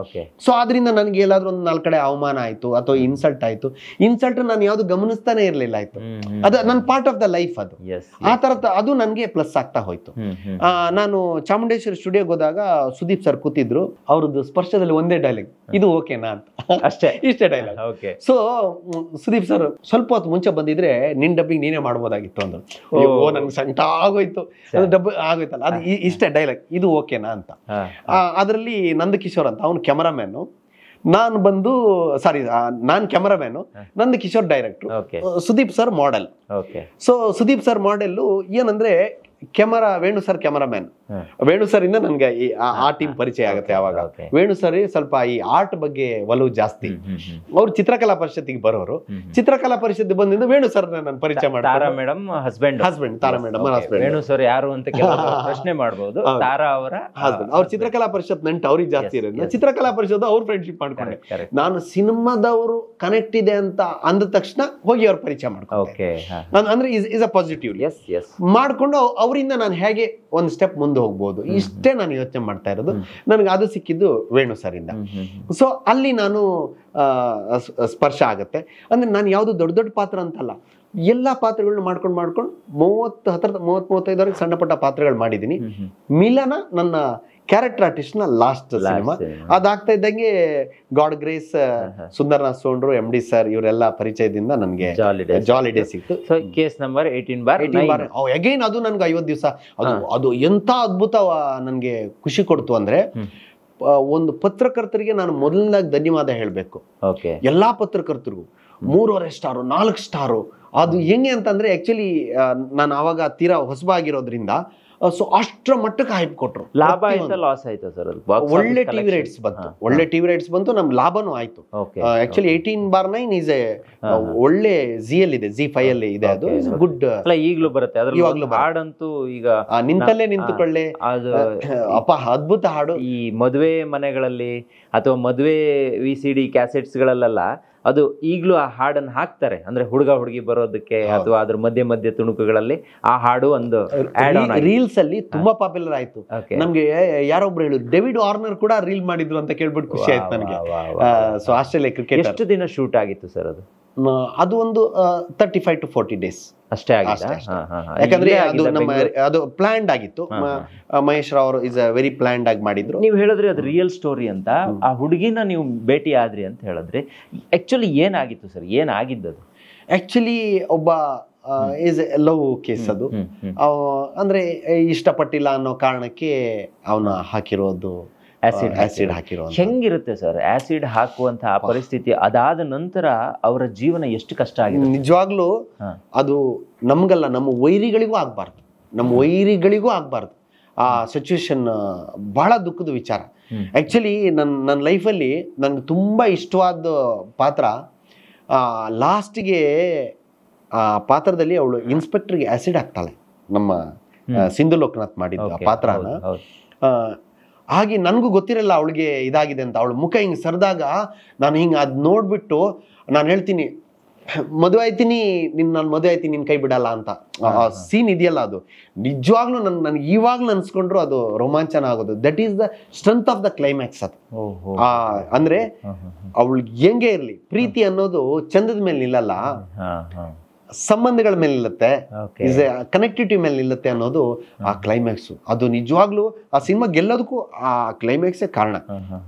ಸೊ ಆದ್ರಿಂದ ನನ್ಗೆ ಎಲ್ಲಾದ್ರೂ ಒಂದು 4 ಕಡೆ ಅವಮಾನ ಆಯ್ತು ಅಥವಾ ಇನ್ಸಲ್ಟ್ ಆಯ್ತು, ಇನ್ಸಲ್ಟ್ ನಾನು ಯಾವ್ದು ಗಮನಿಸ್ತಾನೆ ಇರ್ಲಿಲ್ಲ ಆಯ್ತು. ಅದು ನನ್ನ ಪಾರ್ಟ್ ಆಫ್ ದ ಲೈಫ್. ಅದು ಆ ತರದ ಅದು ನನ್ಗೆ ಪ್ಲಸ್ ಆಗ್ತಾ ಹೋಯ್ತು. ನಾನು ಚಾಮುಂಡೇಶ್ವರಿ ಸ್ಟುಡಿಯೋಗೆ ಹೋದಾಗ ಸುದೀಪ್ ಸರ್ ಕೂತಿದ್ರು. ಅವ್ರದ್ದು ಸ್ಪರ್ಶದಲ್ಲಿ ಒಂದೇ ಡೈಲಾಗ್, ಇದು ಓಕೆನಾ ಅಂತ, ಅಷ್ಟೇ, ಇಷ್ಟೇ ಡೈಲಾಗ್. ಸೊ ಸುದೀಪ್ ಸರ್ ಸ್ವಲ್ಪ ಹೊತ್ತು ಮುಂಚೆ ಬಂದಿದ್ರೆ ನಿನ್ ಡಬ್ಬಿಂಗ್ ನೀನೇ ಮಾಡ್ಬೋದಾಗಿತ್ತು ಅಂದ್ರು. ಓ ನನ್ಗೆ ಸಂಕಟ ಆಗೋಯ್ತು, ಡಬ್ಬ ಆಗೋಯ್ತಲ್ಲ, ಅದು ಇಷ್ಟೇ ಡೈಲಾಗ್, ಇದು ಓಕೆನಾ ಅಂತ. ಅದರಲ್ಲಿ ನಂದಕಿಶೋರ್ ಅಂತ ಅವನು ಕ್ಯಾಮರಾಮ್ಯಾನು, ನಾನು ಬಂದು ನಾನ್ cameraman, Nanda Kishore director, Sudeep sir model. So Sudeep sir model ಏನಂದ್ರೆ camera Venu sir cameraman. Venu sir ಇಂದ ನನ್ಗೆ ಆ ಟೀಮ್ ಪರಿಚಯ ಆಗುತ್ತೆ. ಯಾವಾಗ ವೇಣು ಸರ್ ಸ್ವಲ್ಪ ಈ ಆರ್ಟ್ ಬಗ್ಗೆ ಒಲವು ಜಾಸ್ತಿ. ಅವ್ರು ಚಿತ್ರಕಲಾ ಪರಿಷತ್ತಿಗೆ ಬರೋರು. ಚಿತ್ರಕಲಾ ಪರಿಷತ್ ಬಂದಿಂದ ವೇಣು ಸರ್ ನಾನು ಪರಿಚಯ ಮಾಡಿ, ತಾರಾ ಮೇಡಮ್ ಹಸ್ಬೆಂಡ್, ತಾರಾ ಮೇಡಮ್ ಹಸ್ಬೆಂಡ್. ವೇಣು ಸರ್ ಯಾರು ಅಂತ ಪ್ರಶ್ನೆ ಮಾಡಬಹುದು. ತಾರಾ ಅವರ ಹಸ್ಬೆಂಡ್. ಅವ್ರ ಚಿತ್ರಕಲಾ ಪರಿಷತ್ ನಂಟು ಅವ್ರಿಗೆ ಜಾಸ್ತಿ ಇರೋದು. ಚಿತ್ರಕಲಾ ಪರಿಷತ್ ಅವ್ರ ಫ್ರೆಂಡ್ಶಿಪ್ ಮಾಡ್ಕೊಂಡೆ. ನಾನು ಸಿನಿಮಾದವರು ಕನೆಕ್ಟ್ ಇದೆ ಅಂತ ಅಂದ ತಕ್ಷಣ ಹೋಗಿ ಅವ್ರ ಪರಿಚಯ ಮಾಡ್ಕೊಂಡೆ. ಅಂದ್ರೆ ಇಸ್ ಅ ಪಾಸಿಟಿವ್ ಮಾಡ್ಕೊಂಡು ಅವರಿಂದ ನಾನು ಹೇಗೆ ಒಂದು ಸ್ಟೆಪ್ ಮುಂದೆ ಹೋಗ್ಬೋದು, ಇಷ್ಟೇ ನಾನು ಯೋಚನೆ ಮಾಡ್ತಾ ಇರೋದು. ನನಗೆ ಅದು ಸಿಕ್ಕಿದ್ದು ವೇಣು ಸರ್ ಇಂದ. ಸೊ ಅಲ್ಲಿ ನಾನು ಸ್ಪರ್ಶ ಆಗತ್ತೆ. ಅಂದ್ರೆ ನಾನು ಯಾವ್ದು ದೊಡ್ಡ ದೊಡ್ಡ ಪಾತ್ರ ಅಂತಲ್ಲ, ಎಲ್ಲಾ ಪಾತ್ರಗಳನ್ನ ಮಾಡ್ಕೊಂಡು 30-35 ಸಣ್ಣ ಪುಟ್ಟ ಪಾತ್ರಗಳು ಮಾಡಿದೀನಿ. ಮಿಲನ ನನ್ನ ಕ್ಯಾರೆಕ್ಟರ್ ಆರ್ಟಿಸ್ಟ್ ನ ಲಾಸ್ಟ್ ಸಿನಿಮಾ. ಅದಾಗ್ತಾ ಇದ್ದಂಗೆ god grace, Sundarnath ಸೋಂಡ್ರು, MD sir ಇವರೆಲ್ಲ ಪರಿಚಯದಿಂದ ನನಗೆ ಜಾಲಿ ಡೇ ಸಿಕ್ತು. Case number 18/9. ಅಗೈನ್ ಅದು ನನ್ಗೆ 50 ದಿವಸ ಅದು ಎಂತ ಅದ್ಭುತ ನನ್ಗೆ ಖುಷಿ ಕೊಡ್ತು ಅಂದ್ರೆ, ಒಂದು ಪತ್ರಕರ್ತರಿಗೆ ನಾನು ಮೊದಲನೇದಾಗಿ ಧನ್ಯವಾದ ಹೇಳ್ಬೇಕು. ಎಲ್ಲಾ ಪತ್ರಕರ್ತರಿಗೂ 3.5 ಸ್ಟಾರು 4 ಸ್ಟಾರು. ಅದು ಹೆಂಗೆ ಅಂತಂದ್ರೆ ಆಕ್ಚುಲಿ ನಾನು ಆವಾಗ ತೀರಾ ಹೊಸಬಾಗಿರೋದ್ರಿಂದ ಸೊ ಅಷ್ಟರ ಮಟ್ಟಕ್ಕೆ ಹೈಪ್ ಕೊಟ್ರು. ಲಾಭ ಆಯ್ತಾ ಲಾಸ್ ಆಯ್ತಾ ಸರ್? ಒಳ್ಳೆ ಟಿವಿ ರೈಟ್ಸ್ ಬಂತು, ನಮ್ ಲಾಭನೂ ಆಯ್ತು. ಆಕ್ಚುಲಿ 18/9 ಈಸ್ ಎ ಒಳ್ಳೆ ZL ಇದೆ, ZEE5 ಅಲ್ಲಿ ಇದೆ. ಅದು ಗುಡ್. ಈಗಲೂ ಬರುತ್ತೆ ಅದ್ರಲ್ಲಿ ಹಾಡಂತೂ. ಈಗ ನಿಂತಲ್ಲೇ ನಿಂತುಕೊಳ್ಳೆ, ಅದು ಅಪ್ಪ ಅದ್ಭುತ ಹಾಡು. ಈ ಮದುವೆ ಮನೆಗಳಲ್ಲಿ ಅಥವಾ ಮದುವೆ VCD ಕ್ಯಾಸೆಟ್ಸ್ ಗಳಲ್ಲೆಲ್ಲ ಅದು ಈಗಲೂ ಆ ಹಾಡನ್ನು ಹಾಕ್ತಾರೆ. ಅಂದ್ರೆ ಹುಡುಗ ಹುಡುಗಿ ಬರೋದಕ್ಕೆ ಅಥವಾ ಅದ್ರ ಮಧ್ಯೆ ತುಣುಕುಗಳಲ್ಲಿ ಆ ಹಾಡು ಒಂದು ರೀಲ್ಸ್ ಅಲ್ಲಿ ತುಂಬಾ ಪಾಪ್ಯುಲರ್ ಆಯ್ತು. ನಮ್ಗೆ ಯಾರೊಬ್ರು ಹೇಳಿದ್ರು, ಡೇವಿಡ್ ವಾರ್ನರ್ ಕೂಡ ರೀಲ್ ಮಾಡಿದ್ರು ಅಂತ ಕೇಳ್ಬಿಟ್ಟು ಖುಷಿ ಆಯ್ತು ನನಗೆ. So Australia cricket. ಎಷ್ಟು ದಿನ ಶೂಟ್ ಆಗಿತ್ತು ಸರ್ ಅದು? ಅದು ಒಂದು 35 to 40 days ಅಷ್ಟೇ ಆಗಿದೆ. ಯಾಕಂದ್ರೆ ಅದು ಪ್ಲಾನ್ಡ್ ಆಗಿತ್ತು. ಮಹೇಶ್ ರಾವ್ ಅವರು ಇಸ್ ವೆರಿ ಪ್ಲಾನ್ಡ್ ಆಗಿ ಮಾಡಿದ್ರು. ನೀವು ಹೇಳಿದ್ರಿ ಅದು ರಿಯಲ್ ಸ್ಟೋರಿ ಅಂತ. ಆ ಹುಡುಗಿನ ನೀವು ಭೇಟಿ ಆದ್ರಿ ಅಂತ ಹೇಳಿದ್ರಿ. ಆಕ್ಚುಲಿ ಏನಾಗಿತ್ತು ಸರ್? ಏನಾಗಿದ್ದದು? ಆಕ್ಚುಲಿ ಒಬ್ಬ ಈಸ್ ಲವ್ ಕೇಸ್ ಅದು. ಅಂದ್ರೆ ಇಷ್ಟಪಟ್ಟಿಲ್ಲ ಅನ್ನೋ ಕಾರಣಕ್ಕೆ ಅವನ ಹಾಕಿರೋದು ಆಸಿಡ್ ಹಾಕಿರೋ. ಹೆಂಗಿರುತ್ತೆ ಸರ್ ಆಸಿಡ್ ಹಾಕುವಂತ ಆ ಪರಿಸ್ಥಿತಿ? ಅದಾದ ನಂತರ ಅವರ ಜೀವನ ಎಷ್ಟು ಕಷ್ಟ ಆಗಿದೆ ನಿಜವಾಗ್ಲೂ. ಅದು ನಮ್ಗಲ್ಲ, ನಮ್ಮ ವೈರಿಗಳಿಗೂ ಆಗ್ಬಾರ್ದು ಆ ಸಿಚುವೇಶನ್. ಬಹಳ ದುಃಖದ ವಿಚಾರ. ಆಕ್ಚುಲಿ ನನ್ನ ಲೈಫಲ್ಲಿ ನನ್ಗೆ ತುಂಬಾ ಇಷ್ಟವಾದ ಪಾತ್ರ, ಲಾಸ್ಟ್ಗೆ ಆ ಪಾತ್ರದಲ್ಲಿ ಅವಳು ಇನ್ಸ್ಪೆಕ್ಟರ್ಗೆ ಆಸಿಡ್ ಹಾಕ್ತಾಳೆ. ನಮ್ಮ ಸಿಂಧು ಲೋಕನಾಥ್ ಮಾಡಿದ್ದ ಪಾತ್ರನ. ಹಾಗೆ ನನಗೂ ಗೊತ್ತಿರಲ್ಲ ಅವಳಿಗೆ ಇದಾಗಿದೆ ಅಂತ. ಅವಳು ಮುಖ ಹಿಂಗೆ ಸರಿದಾಗ ನಾನು ಹಿಂಗೆ ಅದು ನೋಡ್ಬಿಟ್ಟು ನಾನು ಹೇಳ್ತೀನಿ, ಮದುವೆ ಆಯ್ತೀನಿ ನಾನು ಮದುವೆ ಆಯ್ತೀನಿ, ನಿನ್ ಕೈ ಬಿಡಲ್ಲ ಅಂತ. ಸೀನ್ ಇದೆಯಲ್ಲ, ಅದು ನಿಜವಾಗ್ಲೂ ನನ್ಗೆ ಇವಾಗ್ಲೂ ಅನ್ಸ್ಕೊಂಡ್ರು ಅದು ರೋಮಾಂಚನ ಆಗೋದು. That is the strength of the climax. ಅದು ಅಂದ್ರೆ ಅವಳಿಗೆ ಹೆಂಗೆ ಇರ್ಲಿ, ಪ್ರೀತಿ ಅನ್ನೋದು ಚಂದದ ಮೇಲೆ ನಿಲ್ಲಲ್ಲ, ಸಂಬಂಧಗಳ ಮೇಲೆ ನಿಲ್ಲುತ್ತೆ, ಕನೆಕ್ಟಿವಿಟಿ ಮೇಲೆ ನಿಲ್ಲುತ್ತೆ ಅನ್ನೋದು ಆ ಕ್ಲೈಮ್ಯಾಕ್ಸ್. ಅದು ನಿಜವಾಗ್ಲೂ ಆ ಸಿನಿಮಾ ಗೆಲ್ಲೋದಕ್ಕೂ ಆ ಕ್ಲೈಮ್ಯಾಕ್ಸೇ ಕಾರಣ.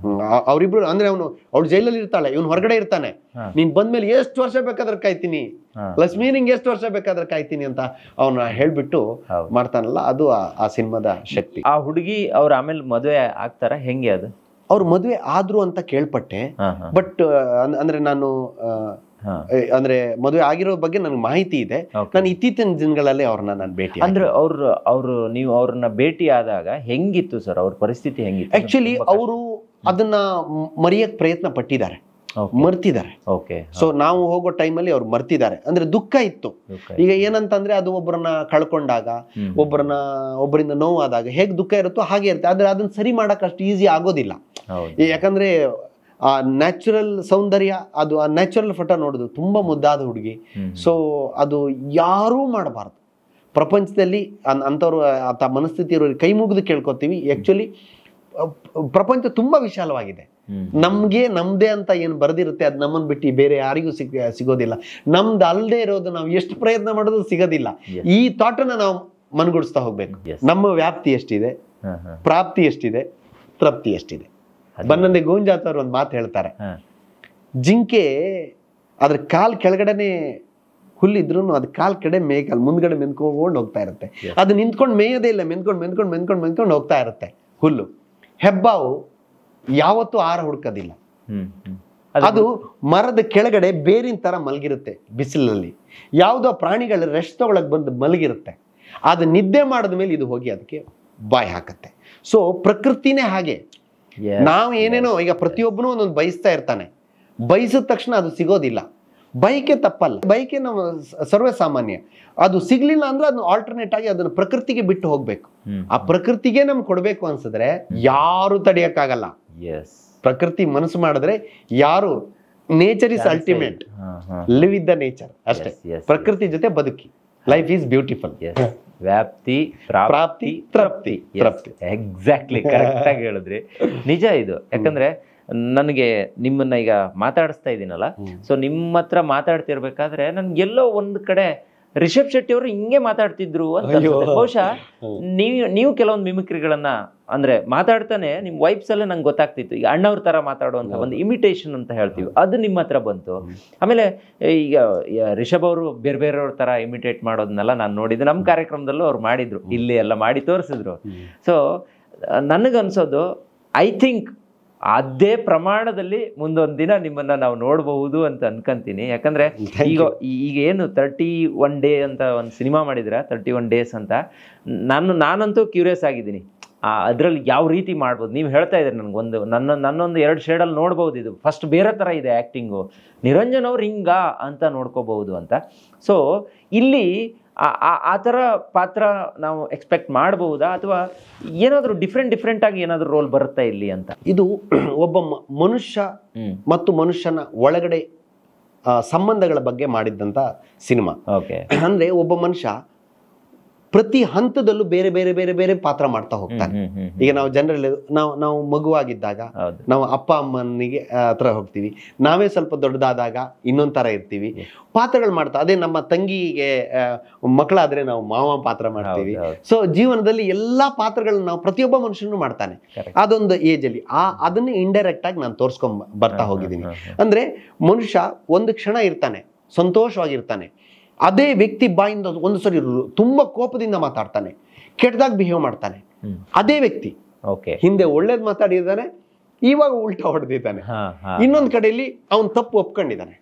ಅವ್ರಿಬ್ರು ಅಂದ್ರೆ ಅವಳು ಜೈಲಲ್ಲಿ ಇರ್ತಾಳೆ, ಇವನು ಹೊರಗಡೆ ಇರ್ತಾನೆ. ನೀನ್ ಬಂದ್ಮೇಲೆ ಎಷ್ಟು ವರ್ಷ ಬೇಕಾದ್ರೆ ಕಾಯ್ತೀನಿ, ಲಕ್ಷ್ಮೀ ನಿಂಗೆ ಎಷ್ಟು ವರ್ಷ ಬೇಕಾದ್ರೆ ಕಾಯ್ತೀನಿ ಅಂತ ಅವನ ಹೇಳ್ಬಿಟ್ಟು ಮಾಡ್ತಾನಲ್ಲ, ಅದು ಆ ಸಿನಿಮಾದ ಶಕ್ತಿ. ಆ ಹುಡುಗಿ ಅವ್ರ ಆಮೇಲೆ ಮದುವೆ ಆಗ್ತಾರ ಹೆಂಗೆ? ಅದು ಅವ್ರು ಮದುವೆ ಆದ್ರು ಅಂತ ಕೇಳ್ಪಟ್ಟೆ. ಬಟ್ ಅಂದ್ರೆ ನಾನು ಅಂದ್ರೆ ಮದುವೆ ಆಗಿರೋ ಬಗ್ಗೆ ನನಗೆ ಮಾಹಿತಿ ಇದೆ. ನಾನು ಇತ್ತೀಚಿನ ದಿನಗಳಲ್ಲಿ ಅವ್ರನ್ನ ನಾನು ಭೇಟಿ. ಅಂದ್ರೆ ನೀವು ಅವ್ರನ್ನ ಭೇಟಿ ಆದಾಗ ಹೆಂಗಿತ್ತು ಸರ್? ಅವ್ರ ಪರಿಸ್ಥಿತಿ ಹೆಂಗಿತ್ತು? ಆಕ್ಚುಲಿ ಅವರು ಅದನ್ನ ಮರೆಯಕ್ ಪ್ರಯತ್ನ ಪಟ್ಟಿದ್ದಾರೆ, ಮರ್ತಿದ್ದಾರೆ. ಸೊ ನಾವು ಹೋಗೋ ಟೈಮಲ್ಲಿ ಅವ್ರು ಮರ್ತಿದ್ದಾರೆ. ಅಂದ್ರೆ ದುಃಖ ಇತ್ತು. ಈಗ ಏನಂತಂದ್ರೆ ಅದು ಒಬ್ಬರನ್ನ ಕಳ್ಕೊಂಡಾಗ, ಒಬ್ಬರಿಂದ ನೋವಾದಾಗ ಹೇಗ್ ದುಃಖ ಇರುತ್ತೋ ಹಾಗೆ ಇರುತ್ತೆ. ಆದ್ರೆ ಅದನ್ನ ಸರಿ ಮಾಡಕ್ ಅಷ್ಟು ಈಸಿ ಆಗೋದಿಲ್ಲ. ಯಾಕಂದ್ರೆ ಆ ನ್ಯಾಚುರಲ್ ಸೌಂದರ್ಯ, ಅದು ಆ ನ್ಯಾಚುರಲ್ ಫೋಟೋ ನೋಡುದು, ತುಂಬಾ ಮುದ್ದಾದ ಹುಡುಗಿ. ಸೊ ಅದು ಯಾರೂ ಮಾಡಬಾರ್ದು ಪ್ರಪಂಚದಲ್ಲಿ. ಅಂತವ್ರು ಆ ಮನಸ್ಥಿತಿ ಇರೋರಿಗೆ ಕೈ ಮುಗಿದು ಕೇಳ್ಕೊತೀವಿ. ಆಕ್ಚುಲಿ ಪ್ರಪಂಚ ತುಂಬಾ ವಿಶಾಲವಾಗಿದೆ. ನಮ್ಗೆ ನಮ್ದೇ ಅಂತ ಏನ್ ಬರ್ದಿರುತ್ತೆ ಅದು ನಮ್ಮನ್ ಬಿಟ್ಟು ಬೇರೆ ಯಾರಿಗೂ ಸಿಗೋದಿಲ್ಲ. ನಮ್ದು ಅಲ್ಲದೆ ಇರೋದು ನಾವು ಎಷ್ಟು ಪ್ರಯತ್ನ ಮಾಡೋದು ಸಿಗೋದಿಲ್ಲ. ಈ ಥಾಟನ್ನ ನಾವು ಮನಗೂಡಿಸ್ತಾ ಹೋಗ್ಬೇಕು. ನಮ್ಮ ವ್ಯಾಪ್ತಿ ಎಷ್ಟಿದೆ, ಪ್ರಾಪ್ತಿ ಎಷ್ಟಿದೆ, ತೃಪ್ತಿ ಎಷ್ಟಿದೆ. ಬನ್ನಂದೆ ಗೋಂಜಾತ್ ಅವ್ರು ಒಂದು ಮಾತು ಹೇಳ್ತಾರೆ, ಜಿಂಕೆ ಅದ್ರ ಕಾಲ್ ಕೆಳಗಡೆನೆ ಹುಲ್ಲಿದ್ರು ಅದ್ ಕಾಲ್ ಕಡೆ ಮೇಕಲ್ ಮುಂದ್ಗಡೆ ಮೆಂದ್ಕೊಂಡು ಹೋಗ್ತಾ ಇರುತ್ತೆ. ಅದು ನಿಂತ್ಕೊಂಡು ಮೇಯೋದೇ ಇಲ್ಲ, ಮೆಂದ್ಕೊಂಡು ಹೋಗ್ತಾ ಇರುತ್ತೆ ಹುಲ್ಲು. ಹೆಬ್ಬಾವು ಯಾವತ್ತೂ ಆಹಾರ ಹುಡ್ಕೋದಿಲ್ಲ. ಅದು ಮರದ ಕೆಳಗಡೆ ಬೇರಿನ ತರ ಮಲಗಿರುತ್ತೆ ಬಿಸಿಲಲ್ಲಿ. ಯಾವುದೋ ಪ್ರಾಣಿಗಳ ರೆಸ್ಟ್ ತಗೊಳಕ್ ಬಂದು ಮಲಗಿರುತ್ತೆ. ಅದು ನಿದ್ದೆ ಮಾಡಿದ ಮೇಲೆ ಇದು ಹೋಗಿ ಅದಕ್ಕೆ ಬಾಯಿ ಹಾಕತ್ತೆ. ಸೊ ಪ್ರಕೃತಿನೇ ಹಾಗೆ. ನಾವ್ ಏನೇನೋ ಈಗ ಪ್ರತಿಯೊಬ್ಬನು ಒಂದೊಂದು ಬಯಸ್ತಾ ಇರ್ತಾನೆ. ಬಯಸಿದ ತಕ್ಷಣ ಅದು ಸಿಗೋದಿಲ್ಲ. ಬಯಕೆ ತಪ್ಪಲ್ಲ, ಬಯಕೆ ನಾವು ಸರ್ವೇ ಸಾಮಾನ್ಯ. ಅದು ಸಿಗ್ಲಿಲ್ಲ ಅಂದ್ರೆ ಅದನ್ನ ಆಲ್ಟರ್ನೇಟ್ ಆಗಿ ಅದನ್ನ ಪ್ರಕೃತಿಗೆ ಬಿಟ್ಟು ಹೋಗ್ಬೇಕು. ಆ ಪ್ರಕೃತಿಗೆ ನಮ್ಗೆ ಕೊಡ್ಬೇಕು ಅನ್ಸಿದ್ರೆ ಯಾರು ತಡೆಯಕ್ಕಾಗಲ್ಲ. ಪ್ರಕೃತಿ ಮನಸ್ಸು ಮಾಡಿದ್ರೆ ಯಾರು, nature is ultimate, live with the nature ಅಷ್ಟೇ. ಪ್ರಕೃತಿ ಜೊತೆ ಬದುಕಿ, ಲೈಫ್ ಈಸ್ ಬ್ಯೂಟಿಫುಲ್. ವ್ಯಾಪ್ತಿ, ಪ್ರಾಪ್ತಿ, ತೃಪ್ತಿ. ಎಕ್ಸಾಕ್ಟ್ಲಿ, ಕರೆಕ್ಟ್ ಆಗಿ ಹೇಳಿದ್ರಿ. ನಿಜ ಇದು. ಯಾಕಂದ್ರೆ ನನಗೆ ನಿಮ್ಮನ್ನ ಈಗ ಮಾತಾಡಿಸ್ತಾ ಇದ್ದೀನಲ್ಲ, ಸೊ ನಿಮ್ಮ ಹತ್ರ ಮಾತಾಡ್ತಿರ್ಬೇಕಾದ್ರೆ ನನ್ಗೆಲ್ಲೋ ಒಂದ್ ಕಡೆ ರಿಷಬ್ ಶೆಟ್ಟಿ ಅವರು ಹಿಂಗೆ ಮಾತಾಡ್ತಿದ್ರು ಅಂತ ಅನ್ಸುತ್ತೆ. ಬಹುಶಃ ನೀವು ಕೆಲವೊಂದು ಮಿಮಿಕ್ರಿಗಳನ್ನ ಅಂದ್ರೆ ಮಾತಾಡ್ತಾನೆ ನಿಮ್ ವೈಬ್ಸ್ ಅಲ್ಲೇ ನಂಗೆ ಗೊತ್ತಾಗ್ತಿತ್ತು. ಈಗ ಅಣ್ಣವ್ರ ತರ ಮಾತಾಡುವಂತ ಒಂದು ಇಮಿಟೇಷನ್ ಅಂತ ಹೇಳ್ತೀವಿ, ಅದು ನಿಮ್ಮ ಹತ್ರ ಬಂತು. ಆಮೇಲೆ ಈಗ ರಿಷಬ್ ಅವರು ಬೇರೆ ಬೇರೆಯವ್ರ ತರ ಇಮಿಟೇಟ್ ಮಾಡೋದನ್ನೆಲ್ಲ ನಾನು ನೋಡಿದ್ದೆ, ನಮ್ಮ ಕಾರ್ಯಕ್ರಮದಲ್ಲೂ ಅವ್ರು ಮಾಡಿದ್ರು, ಇಲ್ಲಿ ಎಲ್ಲ ಮಾಡಿ ತೋರಿಸಿದ್ರು. ಸೊ ನನಗನ್ಸೋದು ಐ ಥಿಂಕ್ ಅದೇ ಪ್ರಮಾಣದಲ್ಲಿ ಮುಂದೊಂದು ದಿನ ನಿಮ್ಮನ್ನ ನಾವು ನೋಡಬಹುದು ಅಂತ ಅನ್ಕೊಂತೀನಿ. ಯಾಕಂದ್ರೆ ಈಗ ಏನು 31 ಡೇ ಅಂತ ಒಂದು ಸಿನಿಮಾ ಮಾಡಿದ್ರ, 31 ಡೇಸ್ ಅಂತ, ನಾನಂತೂ ಕ್ಯೂರಿಯಸ್ ಆಗಿದ್ದೀನಿ ಅದ್ರಲ್ಲಿ ಯಾವ ರೀತಿ ಮಾಡ್ಬೋದು. ನೀವು ಹೇಳ್ತಾ ಇದ್ರಿ ನನಗೊಂದು ನನ್ನೊಂದು 2 ಶೇಡಲ್ಲಿ ನೋಡ್ಬೋದು, ಇದು ಫಸ್ಟ್ ಬೇರೆ ಥರ ಇದೆ ಆ್ಯಕ್ಟಿಂಗು, ನಿರಂಜನ್ ಅವ್ರು ಹಿಂಗ ಅಂತ ನೋಡ್ಕೋಬಹುದು ಅಂತ. ಸೊ ಇಲ್ಲಿ ಆ ಥರ ಪಾತ್ರ ನಾವು ಎಕ್ಸ್ಪೆಕ್ಟ್ ಮಾಡಬಹುದಾ, ಅಥವಾ ಏನಾದರೂ ಡಿಫ್ರೆಂಟ್ ಆಗಿ ಏನಾದರೂ ರೋಲ್ ಬರುತ್ತಾ ಇಲ್ಲಿ ಅಂತ? ಇದು ಒಬ್ಬ ಮನುಷ್ಯ ಮತ್ತು ಮನುಷ್ಯನ ಒಳಗಡೆ ಸಂಬಂಧಗಳ ಬಗ್ಗೆ ಮಾಡಿದ್ದಂತ ಸಿನಿಮಾ. ಅಂದ್ರೆ ಒಬ್ಬ ಮನುಷ್ಯ ಪ್ರತಿ ಹಂತದಲ್ಲೂ ಬೇರೆ ಬೇರೆ ಬೇರೆ ಬೇರೆ ಪಾತ್ರ ಮಾಡ್ತಾ ಹೋಗ್ತಾನೆ. ಈಗ ನಾವು ಜನರಲ್ ನಾವು ಮಗುವಾಗಿದ್ದಾಗ ನಾವು ಅಪ್ಪ ಅಮ್ಮನಿಗೆ ಹತ್ರ ಹೋಗ್ತೀವಿ, ನಾವೇ ಸ್ವಲ್ಪ ದೊಡ್ಡದಾದಾಗ ಇನ್ನೊಂದ್ ತರ ಇರ್ತೀವಿ, ಪಾತ್ರಗಳು ಮಾಡ್ತಾ. ಅದೇ ನಮ್ಮ ತಂಗಿಗೆ ಮಕ್ಕಳಾದ್ರೆ ನಾವು ಮಾವ ಪಾತ್ರ ಮಾಡ್ತೀವಿ. ಸೊ ಜೀವನದಲ್ಲಿ ಎಲ್ಲಾ ಪಾತ್ರಗಳನ್ನ ನಾವು ಪ್ರತಿಯೊಬ್ಬ ಮನುಷ್ಯನು ಮಾಡ್ತಾನೆ ಅದೊಂದು ಏಜ್ ಅಲ್ಲಿ. ಅದನ್ನೇ ಇಂಡೈರೆಕ್ಟ್ ಆಗಿ ನಾನು ತೋರ್ಸ್ಕೊಂಡ್ ಬರ್ತಾ ಹೋಗಿದ್ದೀನಿ. ಅಂದ್ರೆ ಮನುಷ್ಯ ಒಂದು ಕ್ಷಣ ಇರ್ತಾನೆ, ಸಂತೋಷವಾಗಿರ್ತಾನೆ, ಅದೇ ವ್ಯಕ್ತಿ ಬಾಯಿಂದ ಒಂದು ಸರಿ ತುಂಬಾ ಕೋಪದಿಂದ ಮಾತಾಡ್ತಾನೆ, ಕೆಟ್ಟದಾಗ ಬಿಹೇವ್ ಮಾಡ್ತಾನೆ. ಅದೇ ವ್ಯಕ್ತಿ ಹಿಂದೆ ಒಳ್ಳೇದ್ ಮಾತಾಡಿದ್ದಾನೆ, ಇವಾಗ ಉಲ್ಟಾ ಹೊಡೆದಿದ್ದಾನೆ. ಇನ್ನೊಂದ್ ಕಡೆಯಲ್ಲಿ ಅವನ್ ತಪ್ಪು ಒಪ್ಕೊಂಡಿದ್ದಾನೆ,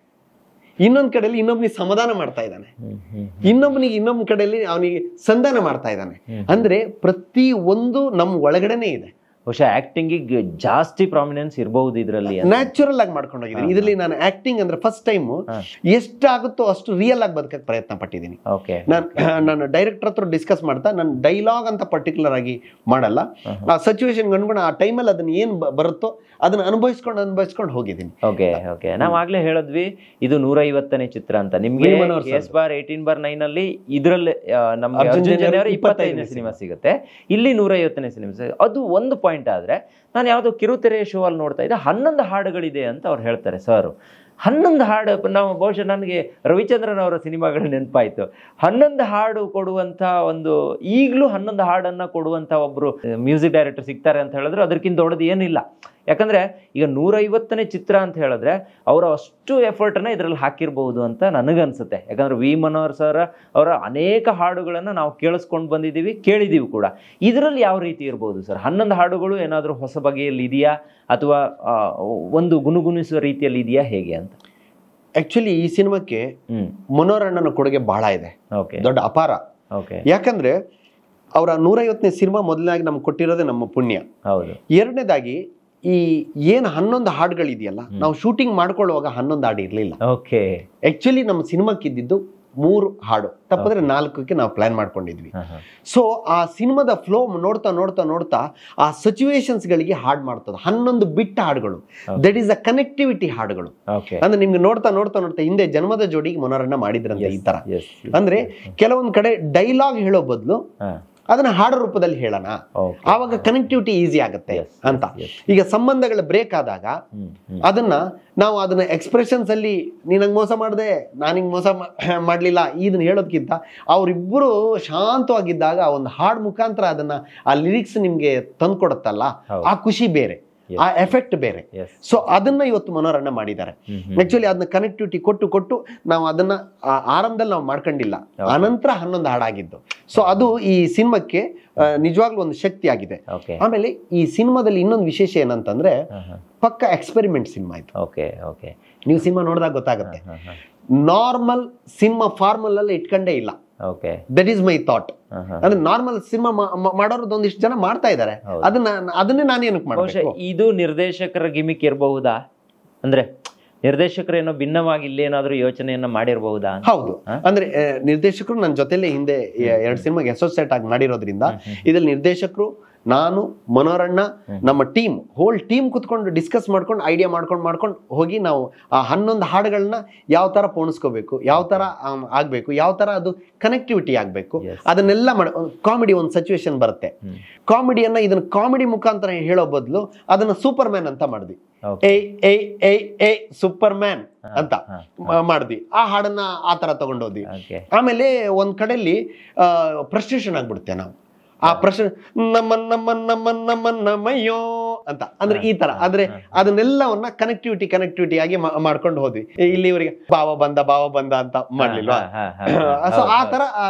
ಇನ್ನೊಂದ್ ಕಡೆಯಲ್ಲಿ ಇನ್ನೊಬ್ನಿಗೆ ಸಮಾಧಾನ ಮಾಡ್ತಾ ಇದ್ದಾನೆ, ಇನ್ನೊಬ್ಬ ಕಡೆಯಲ್ಲಿ ಅವನಿಗೆ ಸಂಧಾನ ಮಾಡ್ತಾ ಇದ್ದಾನೆ. ಅಂದ್ರೆ ಪ್ರತಿ ಒಂದು ನಮ್ಮ ಒಳಗಡೆನೆ ಇದೆ. ಬಹುಶಃ ಆಕ್ಟಿಂಗ್ ಜಾಸ್ತಿ ಪ್ರಾಮಿನೆನ್ಸ್ ಇರಬಹುದು ಇದರಲ್ಲಿ, ನ್ಯಾಚುರಲ್ ಆಗಿ ಮಾಡ್ಕೊಂಡು ಹೋಗಿದ್ದೀನಿ. ಇದರಲ್ಲಿ ನಾನು ಆಕ್ಟಿಂಗ್ ಅಂದ್ರೆ ಫಸ್ಟ್ ಟೈಮ್ ಎಷ್ಟಾಗುತ್ತೋ ಅಷ್ಟು ರಿಯಲ್ ಆಗಿ ಬದುಕಕ್ಕೆ ಪ್ರಯತ್ನ ಪಟ್ಟಿದ್ದೀನಿ. ನಾನು ಡೈರೆಕ್ಟರ್ ಹತ್ರ ಡಿಸ್ಕಸ್ ಮಾಡ್ತಾ, ನಾನು ಡೈಲಾಗ್ ಅಂತ ಪರ್ಟಿಕ್ಯುಲರ್ ಆಗಿ ಮಾಡಲ್ಲ, ಆ ಸಿಚುವೇಶನ್ ಅನ್ಕೊಂಡು ಆ ಟೈಮಲ್ಲಿ ಅದನ್ನ ಏನ್ ಬರುತ್ತೋ ಅದನ್ನ ಅನುಭವಿಸ್ಕೊಂಡು ಹೋಗಿದ್ದೀನಿ. ನಾವ್ ಆಗ್ಲೇ ಹೇಳಿದ್ವಿ ಇದು 150ನೇ ಚಿತ್ರ ಅಂತ. ನಿಮ್ಗೆ S/18/9 ಅಲ್ಲಿ ಇದ್ರಲ್ಲಿ ನಮ್ಗೆ ಅರ್ಜುನ್ ಜನ್ಯ ಅವರ 25ನೇ ಸಿನಿಮಾ ಸಿಗುತ್ತೆ, ಇಲ್ಲಿ 150ನೇ ಸಿನಿಮಾ. ಅದು ಒಂದು ಪಾಯಿಂಟ್. ಆದ್ರೆ ನಾನು ಯಾವ್ದೋ ಕಿರುತೆರೆ ಶೋ ಅಲ್ಲಿ ನೋಡ್ತಾ ಇದ್ದೆ, 11 ಹಾಡುಗಳಿದೆ ಅಂತ ಅವ್ರು ಹೇಳ್ತಾರೆ ಸರ್. 11 ಹಾಡು, ನಾವು ಬಹುಶಃ ನನಗೆ ರವಿಚಂದ್ರನ್ ಅವರ ಸಿನಿಮಾಗಳು ನೆನಪಾಯ್ತು. 11 ಹಾಡು ಕೊಡುವಂತ ಒಂದು, ಈಗಲೂ 11 ಹಾಡನ್ನ ಕೊಡುವಂತ ಒಬ್ರು ಮ್ಯೂಸಿಕ್ ಡೈರೆಕ್ಟರ್ ಸಿಗ್ತಾರೆ ಅಂತ ಹೇಳಿದ್ರೆ ಅದಕ್ಕಿಂತ ದೊಡ್ಡದು ಏನಿಲ್ಲ. ಯಾಕಂದ್ರೆ ಈಗ 150ನೇ ಚಿತ್ರ ಅಂತ ಹೇಳಿದ್ರೆ ಅವರ ಅಷ್ಟು ಎಫರ್ಟನ್ನ ಇದರಲ್ಲಿ ಹಾಕಿರ್ಬಹುದು ಅಂತ ನನಗನ್ಸುತ್ತೆ. ಯಾಕಂದ್ರೆ ವಿ ಮನೋಹರ್ ಸರ್ ಅವರ ಅನೇಕ ಹಾಡುಗಳನ್ನ ನಾವು ಕೇಳಿಸ್ಕೊಂಡು ಬಂದಿದ್ದೀವಿ, ಕೇಳಿದೀವಿ ಕೂಡ. ಇದರಲ್ಲಿ ಯಾವ ರೀತಿ ಇರ್ಬೋದು ಸರ್? 11 ಹಾಡುಗಳು ಏನಾದರೂ ಹೊಸ ಬಗೆಯಲ್ಲಿ ಇದೆಯಾ, ಅಥವಾ ಒಂದು ಗುನುಗುಣಿಸುವ ರೀತಿಯಲ್ಲಿ ಇದೆಯಾ, ಹೇಗೆ ಅಂತ? ಆಕ್ಚುಲಿ ಈ ಸಿನಿಮಾಕ್ಕೆ ಮನೋಹರ್ ಅಣ್ಣನ ಕೊಡುಗೆ ಬಹಳ ಇದೆ, ದೊಡ್ಡ ಅಪಾರ. ಯಾಕಂದ್ರೆ ಅವರ 150ನೇ ಸಿನಿಮಾ ಮೊದಲನಾಗಿ ನಮ್ಗೆ ಕೊಟ್ಟಿರೋದೇ ನಮ್ಮ ಪುಣ್ಯ. ಎರಡನೇದಾಗಿ ಈ ಏನ್ 11 ಹಾಡುಗಳಿದೆಯಲ್ಲ, ನಾವು ಶೂಟಿಂಗ್ ಮಾಡ್ಕೊಳ್ಳುವಾಗ 11 ಹಾಡು ಇರ್ಲಿಲ್ಲ. ಆಕ್ಚುಲಿ ನಮ್ಮ ಸಿನಿಮಾಕ್ಕಿದ್ದು 3 ಹಾಡು, ತಪ್ಪದ್ರೆ 4ಕ್ಕೆ ನಾವು ಪ್ಲಾನ್ ಮಾಡ್ಕೊಂಡಿದ್ವಿ. ಸೊ ಆ ಸಿನಿಮಾದ ಫ್ಲೋ ನೋಡ್ತಾ ನೋಡ್ತಾ ನೋಡ್ತಾ ಆ ಸಿಚುವೇಶನ್ಸ್ ಗಳಿಗೆ ಹಾಡ್ ಮಾಡ್ತದೆ. 11 ಬಿಟ್ಟ ಹಾಡುಗಳು, ದಟ್ ಈಸ್ ಅ ಕನೆಕ್ಟಿವಿಟಿ ಹಾಡುಗಳು. ಅಂದ್ರೆ ನಿಮ್ಗೆ ನೋಡ್ತಾ ನೋಡ್ತಾ ನೋಡ್ತಾ ಹಿಂದೆ ಜನ್ಮದ ಜೋಡಿಗೆ ಮನೋರಣ್ಣ ಮಾಡಿದ್ರಂತೆ ಈ ತರ. ಅಂದ್ರೆ ಕೆಲವೊಂದ್ ಕಡೆ ಡೈಲಾಗ್ ಹೇಳೋ ಬದಲು ಅದನ್ನ ಹಾಡು ರೂಪದಲ್ಲಿ ಹೇಳೋಣ, ಆವಾಗ ಕನೆಕ್ಟಿವಿಟಿ ಈಸಿ ಆಗುತ್ತೆ ಅಂತ. ಈಗ ಸಂಬಂಧಗಳ ಬ್ರೇಕ್ ಆದಾಗ ಅದನ್ನ ಎಕ್ಸ್ಪ್ರೆಷನ್ಸ್ ಅಲ್ಲಿ ನೀನಂಗ್ ಮೋಸ ಮಾಡಿದೆ, ನಾನಿಂಗ್ ಮೋಸ ಮಾಡ್ಲಿಲ್ಲ ಇದನ್ನ ಹೇಳೋದ್ಕಿಂತ ಅವರಿಬ್ಬರು ಶಾಂತವಾಗಿದ್ದಾಗ ಒಂದು ಹಾಡು ಮುಖಾಂತರ ಅದನ್ನ ಆ ಲಿರಿಕ್ಸ್ ನಿಮ್ಗೆ ತಂದ್ಕೊಡುತ್ತಲ್ಲ, ಆ ಖುಷಿ ಬೇರೆ, ಆ ಎಫೆಕ್ಟ್ ಬೇರೆ. ಸೊ ಅದನ್ನ ಇವತ್ತು ಮನೋರಣ್ಣ ಮಾಡಿದ್ದಾರೆ. ಆಕ್ಚುಲಿ ಅದನ್ನ ಕನೆಕ್ಟಿವಿಟಿ ಕೊಟ್ಟು ನಾವು ಅದನ್ನ ಆರಂಭದಲ್ಲಿ ನಾವು ಮಾಡ್ಕೊಂಡಿಲ್ಲ, ಅನಂತರ 11 ಹಾಡಾಗಿದ್ದು. ಸೊ ಅದು ಈ ಸಿನಿಮಾಕ್ಕೆ ನಿಜವಾಗ್ಲೂ ಒಂದು ಶಕ್ತಿ ಆಗಿದೆ. ಆಮೇಲೆ ಈ ಸಿನಿಮಾದಲ್ಲಿ ಇನ್ನೊಂದು ವಿಶೇಷ ಏನಂತಂದ್ರೆ ಪಕ್ಕ ಎಕ್ಸ್ಪೆರಿಮೆಂಟ್ ಸಿನಿಮಾ ಇದು. ನೀವು ಸಿನಿಮಾ ನೋಡಿದಾಗ ಗೊತ್ತಾಗುತ್ತೆ, ನಾರ್ಮಲ್ ಸಿನಿಮಾ ಫಾರ್ಮಲ್ ಅಲ್ಲಿ ಇಟ್ಕೊಂಡೇ ಇಲ್ಲ. That is my thought. ಅಂದ್ರೆ ನಾರ್ಮಲ್ ಸಿನಿಮಾ ಮಾಡೋರು ಒಂದಿಷ್ಟು ಜನ ಮಾಡ್ತಾ ಇದ್ದಾರೆ, ಅದನ್ನೇ ನಾನು ಏನಕ್ಕೆ ಮಾಡಬೇಕು? ಇದು ನಿರ್ದೇಶಕರ ಗಿಮಿಕ್ ಇರಬಹುದಾ? ಅಂದ್ರೆ ನಿರ್ದೇಶಕರು ಏನೋ ಭಿನ್ನವಾಗಿ ಇಲ್ಲೇನಾದ್ರೂ ಯೋಚನೆಯನ್ನ ಮಾಡಿರಬಹುದಾ? ಹೌದು, ಅಂದ್ರೆ ನಿರ್ದೇಶಕರು ನನ್ನ ಜೊತೆಲೆ ಹಿಂದೆ 2 ಸಿನಿಮಾಗೆ ಅಸೋಸಿಯೇಟ್ ಆಗಿ ಮಾಡಿರೋದ್ರಿಂದ ಇದ್ರಲ್ಲಿ ನಿರ್ದೇಶಕರು ನಾನು ಮನೋರಣ್ಣ ನಮ್ಮ ಟೀಮ್ ಹೋಲ್ ಟೀಮ್ ಕುತ್ಕೊಂಡು ಡಿಸ್ಕಸ್ ಮಾಡ್ಕೊಂಡು ಐಡಿಯಾ ಮಾಡ್ಕೊಂಡು ಹೋಗಿ ನಾವು ಆ 11 ಹಾಡುಗಳನ್ನ ಯಾವ ತರ ಪೋಣಿಸ್ಕೋಬೇಕು, ಯಾವ ತರ ಆಗ್ಬೇಕು, ಯಾವ ತರ ಅದು ಕನೆಕ್ಟಿವಿಟಿ ಆಗ್ಬೇಕು, ಅದನ್ನೆಲ್ಲ ಕಾಮಿಡಿ ಒಂದು ಸಿಚುವೇಶನ್ ಬರುತ್ತೆ. ಕಾಮಿಡಿಯನ್ನ ಇದನ್ನ ಕಾಮಿಡಿ ಮುಖಾಂತರ ಹೇಳೋ ಬದಲು ಅದನ್ನ ಸೂಪರ್ ಮ್ಯಾನ್ ಅಂತ ಮಾಡಿದ್ವಿ. ಏ ಸೂಪರ್ ಮ್ಯಾನ್ ಅಂತ ಮಾಡಿದ್ವಿ. ಆ ಹಾಡನ್ನ ಆ ತರ ತಗೊಂಡೋದ್ವಿ. ಆಮೇಲೆ ಒಂದ್ ಕಡೆಯಲ್ಲಿ ಫ್ರಸ್ಟ್ರೇಷನ್ ಆಗ್ಬಿಡುತ್ತೆ. ನಾವು ಆ ಪ್ರಶ್ನೆ ನಮ್ಮಯ್ಯೋ ಅಂತ ಅಂದ್ರೆ ಈ ತರ ಆದ್ರೆ ಅದನ್ನೆಲ್ಲವನ್ನ ಕನೆಕ್ಟಿವಿಟಿ ಆಗಿ ಮಾಡ್ಕೊಂಡು ಹೋದ್ವಿ. ಇಲ್ಲಿ ಇವರಿಗೆ ಭಾವ ಬಂದ ಅಂತ ಮಾಡ್ಲಿಲ್ವಾ? ಸೊ ಆ ತರ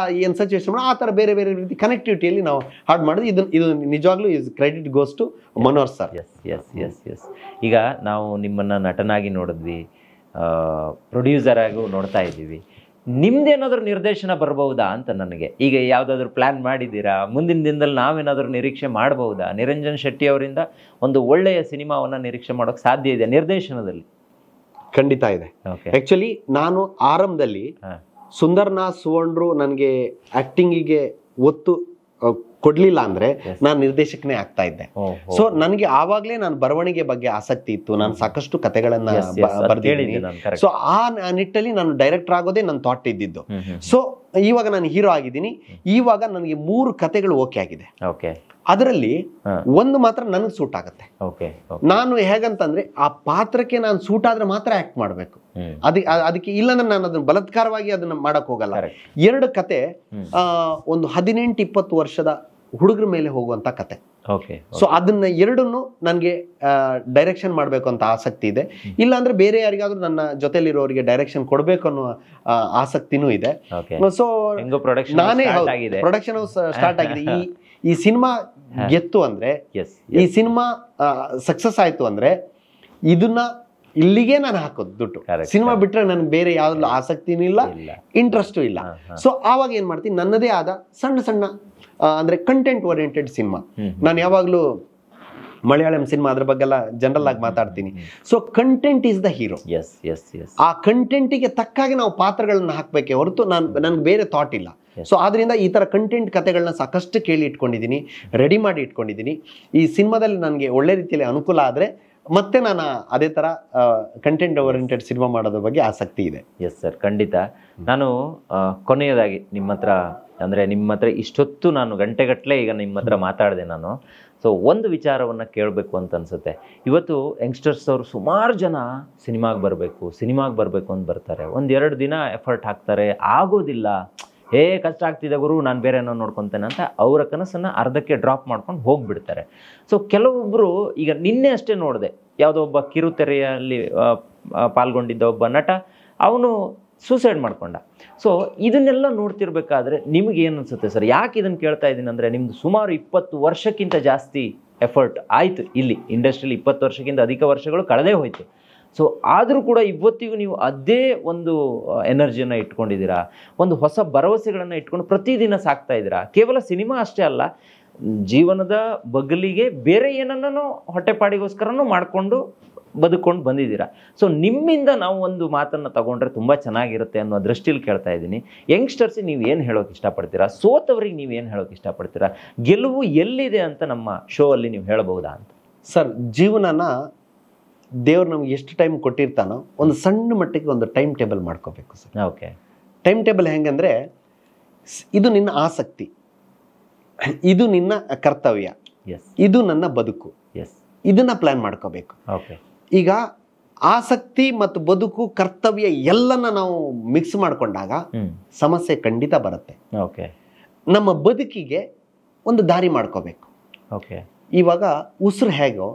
ಏನ್ ಸಿಚುವೇಶನ್ ಆ ತರ ಬೇರೆ ಬೇರೆ ರೀತಿ ಕನೆಕ್ಟಿವಿಟಿಯಲ್ಲಿ ನಾವು ಹಾಡ್ ಮಾಡಿದ್ವಿ. ಇದು ನಿಜವಾಗ್ಲೂ is credit goes to Manohar sir. Yes. ಈಗ ನಾವು ನಿಮ್ಮನ್ನ ನಟನಾಗಿ ನೋಡಿದ್ವಿ, ಪ್ರೊಡ್ಯೂಸರ್ ಆಗೂ ನೋಡ್ತಾ ಇದ್ದೀವಿ. ನಿಮ್ದೇನಾದ್ರೂ ನಿರ್ದೇಶನ ಬರ್ಬಹುದಾ ಅಂತ ನನಗೆ. ಈಗ ಯಾವ್ದಾದ್ರು ಪ್ಲಾನ್ ಮಾಡಿದ್ದೀರಾ? ಮುಂದಿನ ದಿನದಲ್ಲಿ ನಾವೇನಾದ್ರೂ ನಿರೀಕ್ಷೆ ಮಾಡಬಹುದಾ? ನಿರಂಜನ್ ಶೆಟ್ಟಿ ಅವರಿಂದ ಒಂದು ಒಳ್ಳೆಯ ಸಿನಿಮಾವನ್ನ ನಿರೀಕ್ಷೆ ಮಾಡೋಕೆ ಸಾಧ್ಯ ಇದೆ ನಿರ್ದೇಶನದಲ್ಲಿ? ಖಂಡಿತ ಇದೆ. ಆಕ್ಚುಲಿ ನಾನು ಆರಂಭದಲ್ಲಿ ಸುಂದರ್ನಾಥ್ ಸುವರ್ಣರು ನನಗೆ ಆಕ್ಟಿಂಗಿಗೆ ಒತ್ತು ಕೊಡ್ಲಿಲ್ಲ ಅಂದ್ರೆ ನಾನು ನಿರ್ದೇಶಕನೇ ಆಗ್ತಾ ಇದ್ದೆ. ಸೊ ನನಗೆ ಆವಾಗ್ಲೇ ನಾನು ಬರವಣಿಗೆ ಬಗ್ಗೆ ಆಸಕ್ತಿ ಇತ್ತು. ನಾನು ಸಾಕಷ್ಟು ಕಥೆಗಳನ್ನ ಬರ್ದಿದ್ದೀನಿ. ಸೊ ಆ ನಿಟ್ಟಲ್ಲಿ ನಾನು ಡೈರೆಕ್ಟರ್ ಆಗೋದೇ ನನ್ನ ಥಾಟ್ ಇದ್ದಿದ್ದು. ಸೊ ಇವಾಗ ನಾನು ಹೀರೋ ಆಗಿದ್ದೀನಿ. ಇವಾಗ ನನಗೆ 3 ಕಥೆಗಳು ಓಕೆ ಆಗಿದೆ. ಅದರಲ್ಲಿ ಒಂದು ಮಾತ್ರ ನನಗೆ ಸೂಟ್ ಆಗುತ್ತೆ. ನಾನು ಹೇಗಂತಂದ್ರೆ ಆ ಪಾತ್ರಕ್ಕೆ ನಾನು ಸೂಟ್ ಆದ್ರೆ ಮಾತ್ರ ಆಕ್ಟ್ ಮಾಡ್ಬೇಕು. ಅದಕ್ಕೆ ಇಲ್ಲಂದ್ರೆ ನಾನು ಅದನ್ನ ಬಲಾತ್ಕಾರವಾಗಿ ಅದನ್ನ ಮಾಡಕ್ ಹೋಗಲ್ಲ. 2 ಕತೆ ಒಂದು 18-20 ವರ್ಷದ ಹುಡುಗರ ಮೇಲೆ ಹೋಗುವಂತ ಕತೆ. ಸೊ ಅದನ್ನ ಎರಡನ್ನು ನನ್ಗೆ ಡೈರೆಕ್ಷನ್ ಮಾಡ್ಬೇಕು ಅಂತ ಆಸಕ್ತಿ ಇದೆ. ಇಲ್ಲ ಅಂದ್ರೆ ಬೇರೆ ಯಾರಿಗಾದ್ರೂ ನನ್ನ ಜೊತೆಲಿರೋರಿಗೆ ಡೈರೆಕ್ಷನ್ ಕೊಡ್ಬೇಕು ಅನ್ನೋ ಆಸಕ್ತಿನೂ ಇದೆ. ಸೊ ನಾನೇ ಪ್ರೊಡಕ್ಷನ್ ಸ್ಟಾರ್ಟ್ ಆಗಿದೆ. ಈ ಸಿನಿಮಾ ಗೆತ್ತು ಅಂದ್ರೆ, ಈ ಸಿನಿಮಾ ಸಕ್ಸಸ್ ಆಯ್ತು ಅಂದ್ರೆ ಇದನ್ನ ಇಲ್ಲಿಗೆ ನಾನು ಹಾಕೋದು ದುಡ್ಡು. ಸಿನಿಮಾ ಬಿಟ್ರೆ ನನ್ಗೆ ಬೇರೆ ಯಾವ್ದು ಆಸಕ್ತಿನೂ ಇಲ್ಲ, ಇಂಟ್ರೆಸ್ಟು ಇಲ್ಲ. ಸೊ ಆವಾಗ ಏನ್ ಮಾಡ್ತೀನಿ, ನನ್ನದೇ ಆದ ಸಣ್ಣ ಸಣ್ಣ ಅಂದ್ರೆ ಕಂಟೆಂಟ್ ಓರಿಯೆಂಟೆಡ್ ಸಿನಿಮಾ. ನಾನು ಯಾವಾಗ್ಲೂ ಮಲಯಾಳಂ ಸಿನಿಮಾ ಅದ್ರ ಬಗ್ಗೆ ಎಲ್ಲ ಜನರಲ್ ಆಗಿ ಮಾತಾಡ್ತೀನಿ. So content is the hero. ಆ ಕಂಟೆಂಟಿಗೆ ತಕ್ಕಾಗಿ ನಾವು ಪಾತ್ರಗಳನ್ನ ಹಾಕ್ಬೇಕೆ ಹೊರತು ನನ್ಗೆ ಬೇರೆ ಥಾಟ್ ಇಲ್ಲ. ಸೊ ಆದ್ರಿಂದ ಈ ತರ ಕಂಟೆಂಟ್ ಕಥೆಗಳನ್ನ ಸಾಕಷ್ಟು ಕೇಳಿ ಇಟ್ಕೊಂಡಿದ್ದೀನಿ, ರೆಡಿ ಮಾಡಿ ಇಟ್ಕೊಂಡಿದ್ದೀನಿ. ಈ ಸಿನಿಮಾದಲ್ಲಿ ನನಗೆ ಒಳ್ಳೆ ರೀತಿಯಲ್ಲಿ ಅನುಕೂಲ ಆದ್ರೆ ಮತ್ತೆ ನಾನು ಅದೇ ತರ ಕಂಟೆಂಟ್ ಓರಿಯೆಂಟೆಡ್ ಸಿನಿಮಾ ಮಾಡೋದ್ರ ಬಗ್ಗೆ ಆಸಕ್ತಿ ಇದೆ. ಎಸ್ ಸರ್, ಖಂಡಿತ. ನಾನು ಕೊನೆಯದಾಗಿ ನಿಮ್ಮ ಹತ್ರ ಇಷ್ಟೊತ್ತು ನಾನು ಗಂಟೆಗಟ್ಟಲೆ ಈಗ ನಿಮ್ಮ ಹತ್ರ ಮಾತಾಡಿದೆ ನಾನು. ಸೊ ಒಂದು ವಿಚಾರವನ್ನು ಕೇಳಬೇಕು ಅಂತ ಅನ್ಸುತ್ತೆ. ಇವತ್ತು ಯಂಗ್ಸ್ಟರ್ಸ್ ಅವರು ಸುಮಾರು ಜನ ಸಿನಿಮಾಗೆ ಬರಬೇಕು ಅಂತ ಬರ್ತಾರೆ. 1-2 ದಿನ ಎಫರ್ಟ್ ಹಾಕ್ತಾರೆ, ಆಗೋದಿಲ್ಲ, ಕಷ್ಟ ಆಗ್ತಿದೆ ಗುರು, ನಾನು ಬೇರೆ ಏನೋ ನೋಡ್ಕೊತೇನೆ ಅಂತ ಅವರ ಕನಸನ್ನು ಅರ್ಧಕ್ಕೆ ಡ್ರಾಪ್ ಮಾಡ್ಕೊಂಡು ಹೋಗ್ಬಿಡ್ತಾರೆ. ಸೊ ಕೆಲವೊಬ್ಬರು, ಈಗ ನಿನ್ನೆ ಅಷ್ಟೇ ನೋಡಿದೆ, ಯಾವುದೋ ಒಬ್ಬ ಕಿರುತೆರೆಯಲ್ಲಿ ಪಾಲ್ಗೊಂಡಿದ್ದ ಒಬ್ಬ ನಟ, ಅವನು ಸೂಸೈಡ್ ಮಾಡ್ಕೊಂಡ. ಸೊ ಇದನ್ನೆಲ್ಲ ನೋಡ್ತಿರ್ಬೇಕಾದ್ರೆ ನಿಮ್ಗೆ ಏನು ಅನ್ಸುತ್ತೆ ಸರ್? ಯಾಕೆ ಇದನ್ನು ಕೇಳ್ತಾ ಇದ್ದೀನಿ ಅಂದರೆ, ನಿಮ್ದು ಸುಮಾರು 20 ವರ್ಷಕ್ಕಿಂತ ಜಾಸ್ತಿ ಎಫರ್ಟ್ ಆಯಿತು ಇಲ್ಲಿ ಇಂಡಸ್ಟ್ರಿಯಲ್ಲಿ. 20 ವರ್ಷಕ್ಕಿಂತ ಅಧಿಕ ವರ್ಷಗಳು ಕಳೆದೇ ಹೋಯ್ತು. ಸೊ ಆದರೂ ಕೂಡ ಇವತ್ತಿಗೂ ನೀವು ಅದೇ ಒಂದು ಎನರ್ಜಿಯನ್ನು ಇಟ್ಕೊಂಡಿದ್ದೀರಾ, ಒಂದು ಹೊಸ ಭರವಸೆಗಳನ್ನು ಇಟ್ಕೊಂಡು ಪ್ರತಿದಿನ ಸಾಕ್ತಾ ಇದ್ದೀರಾ. ಕೇವಲ ಸಿನಿಮಾ ಅಷ್ಟೇ ಅಲ್ಲ, ಜೀವನದ ಬಗಲಿಗೆ ಬೇರೆ ಏನನ್ನೂ ಹೊಟ್ಟೆಪಾಡಿಗೋಸ್ಕರನೂ ಮಾಡಿಕೊಂಡು ಬದುಕೊಂಡು ಬಂದಿದ್ದೀರಾ. ಸೊ ನಿಮ್ಮಿಂದ ನಾವು ಒಂದು ಮಾತನ್ನು ತಗೊಂಡ್ರೆ ತುಂಬ ಚೆನ್ನಾಗಿರುತ್ತೆ ಅನ್ನೋ ದೃಷ್ಟಿಲಿ ಕೇಳ್ತಾ ಇದ್ದೀನಿ. ಯಂಗ್ಸ್ಟರ್ಸಿಗೆ ನೀವು ಏನು ಹೇಳೋಕೆ ಇಷ್ಟಪಡ್ತೀರಾ? ಸೋತವ್ರಿಗೆ ನೀವು ಏನು ಹೇಳೋಕೆ ಇಷ್ಟಪಡ್ತೀರಾ? ಗೆಲುವು ಎಲ್ಲಿದೆ ಅಂತ ನಮ್ಮ ಶೋ ಅಲ್ಲಿ ನೀವು ಹೇಳಬಹುದಾ ಅಂತ? ಸರ್, ಜೀವನನ ದೇವ್ರು ನಮ್ಗೆ ಎಷ್ಟು ಟೈಮ್ ಕೊಟ್ಟಿರ್ತಾನೋ ಒಂದು ಸಣ್ಣ ಮಟ್ಟಿಗೆ ಒಂದು ಟೈಮ್ ಟೇಬಲ್ ಮಾಡ್ಕೋಬೇಕು ಸರ್. ಓಕೆ. ಟೈಮ್ ಟೇಬಲ್ ಹೆಂಗಂದ್ರೆ, ಇದು ನಿನ್ನ ಆಸಕ್ತಿ, ಇದು ನಿನ್ನ ಕರ್ತವ್ಯ, ಇದು ನನ್ನ ಬದುಕು, ಇದನ್ನ ಪ್ಲಾನ್ ಮಾಡ್ಕೋಬೇಕು. ಈಗ ಆಸಕ್ತಿ ಮತ್ತು ಬದುಕು, ಕರ್ತವ್ಯ ಎಲ್ಲನ ನಾವು ಮಿಕ್ಸ್ ಮಾಡ್ಕೊಂಡಾಗ ಸಮಸ್ಯೆ ಖಂಡಿತ ಬರುತ್ತೆ. ನಮ್ಮ ಬದುಕಿಗೆ ಒಂದು ದಾರಿ ಮಾಡ್ಕೋಬೇಕು. ಇವಾಗ ಉಸಿರು ಹೇಗೋ,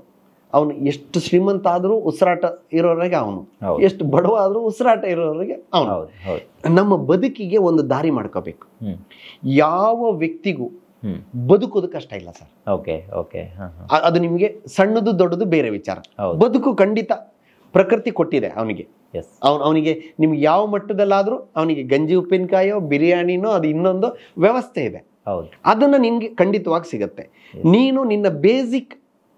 ಅವನು ಎಷ್ಟು ಶ್ರೀಮಂತ ಆದ್ರೂ ಉಸಿರಾಟ ಇರೋರಿಗೆ ಅವನು, ಎಷ್ಟು ಬಡವ ಆದ್ರೂ ಉಸಿರಾಟ ಇರೋರಿಗೆ ಅವನು. ನಮ್ಮ ಬದುಕಿಗೆ ಒಂದು ದಾರಿ ಮಾಡ್ಕೋಬೇಕು. ಯಾವ ವ್ಯಕ್ತಿಗೂ ಬದುಕೋದು ಕಷ್ಟ ಇಲ್ಲ ಸರ್. ಅದು ನಿಮ್ಗೆ ಸಣ್ಣದು ದೊಡ್ಡದು ಬೇರೆ ವಿಚಾರ. ಬದುಕು ಖಂಡಿತ ಪ್ರಕೃತಿ ಕೊಟ್ಟಿದೆ ಅವನಿಗೆ. ಅವನಿಗೆ ನಿಮ್ಗೆ ಯಾವ ಮಟ್ಟದಲ್ಲಾದ್ರೂ ಅವನಿಗೆ ಗಂಜಿ ಉಪ್ಪಿನಕಾಯೋ ಬಿರಿಯಾನಿನೋ ಅದು ಇನ್ನೊಂದು ವ್ಯವಸ್ಥೆ ಇದೆ. ಅದನ್ನ ನಿನ್ಗೆ ಖಂಡಿತವಾಗಿ ಸಿಗತ್ತೆ. ನೀನು ನಿನ್ನ ಬೇಸಿಕ್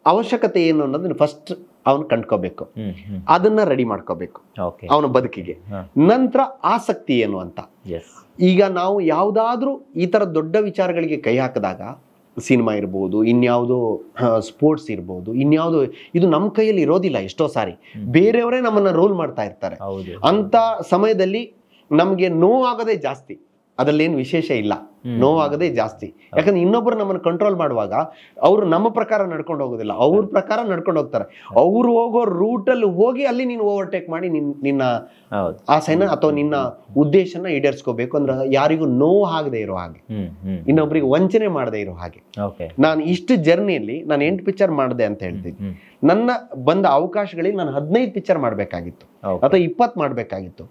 ಅವಶ್ಯಕತೆ ಏನು ಅನ್ನೋದನ್ನ ಫಸ್ಟ್ ಅವನು ಕಂಡ್ಕೋಬೇಕು, ಅದನ್ನ ರೆಡಿ ಮಾಡ್ಕೋಬೇಕು ಅವನ ಬದುಕಿಗೆ. ನಂತರ ಆಸಕ್ತಿ ಏನು ಅಂತ. ಈಗ ನಾವು ಯಾವ್ದಾದ್ರೂ ಈ ತರ ದೊಡ್ಡ ವಿಚಾರಗಳಿಗೆ ಕೈ ಹಾಕಿದಾಗ ಸಿನಿಮಾ ಇರ್ಬೋದು, ಇನ್ಯಾವುದೋ ಸ್ಪೋರ್ಟ್ಸ್ ಇರ್ಬೋದು, ಇನ್ಯಾವುದೋ, ಇದು ನಮ್ಮ ಕೈಯಲ್ಲಿ ಇರೋದಿಲ್ಲ. ಎಷ್ಟೋ ಸಾರಿ ಬೇರೆಯವರೇ ನಮ್ಮನ್ನ ರೋಲ್ ಮಾಡ್ತಾ ಇರ್ತಾರೆ. ಅಂತ ಸಮಯದಲ್ಲಿ ನಮ್ಗೆ ನೋವಾಗದೇ ಜಾಸ್ತಿ, ಅದ್ರಲ್ಲೇನು ವಿಶೇಷ ಇಲ್ಲ, ನೋವಾಗದೇ ಜಾಸ್ತಿ. ಯಾಕಂದ್ರೆ ಇನ್ನೊಬ್ರು ನಮ್ಮನ್ನು ಕಂಟ್ರೋಲ್ ಮಾಡುವಾಗ ಅವರು ನಮ್ಮ ಪ್ರಕಾರ ನಡ್ಕೊಂಡು ಹೋಗೋದಿಲ್ಲ, ಅವ್ರ ಪ್ರಕಾರ ನಡ್ಕೊಂಡು ಹೋಗ್ತಾರೆ. ಅವ್ರು ಹೋಗೋ ರೂಟಲ್ಲಿ ಹೋಗಿ ಅಲ್ಲಿ ನೀನು ಓವರ್ಟೇಕ್ ಮಾಡಿ ನಿನ್ನ ಆಸೆನ ಅಥವಾ ನಿನ್ನ ಉದ್ದೇಶನ ಈಡೇರಿಸ್ಕೋಬೇಕು. ಅಂದ್ರೆ ಯಾರಿಗೂ ನೋವು ಆಗದೆ ಇರೋ ಹಾಗೆ, ಇನ್ನೊಬ್ರಿಗೆ ವಂಚನೆ ಮಾಡದೆ ಇರೋ ಹಾಗೆ. ನಾನು ಇಷ್ಟು ಜರ್ನಿಯಲ್ಲಿ ನಾನು 8 ಪಿಕ್ಚರ್ ಮಾಡಿದೆ ಅಂತ ಹೇಳ್ತೀನಿ. ನನ್ನ ಬಂದ ಅವಕಾಶಗಳಿಗೆ ನಾನು 15 ಪಿಕ್ಚರ್ ಮಾಡ್ಬೇಕಾಗಿತ್ತು ಅಥವಾ 20 ಮಾಡ್ಬೇಕಾಗಿತ್ತು.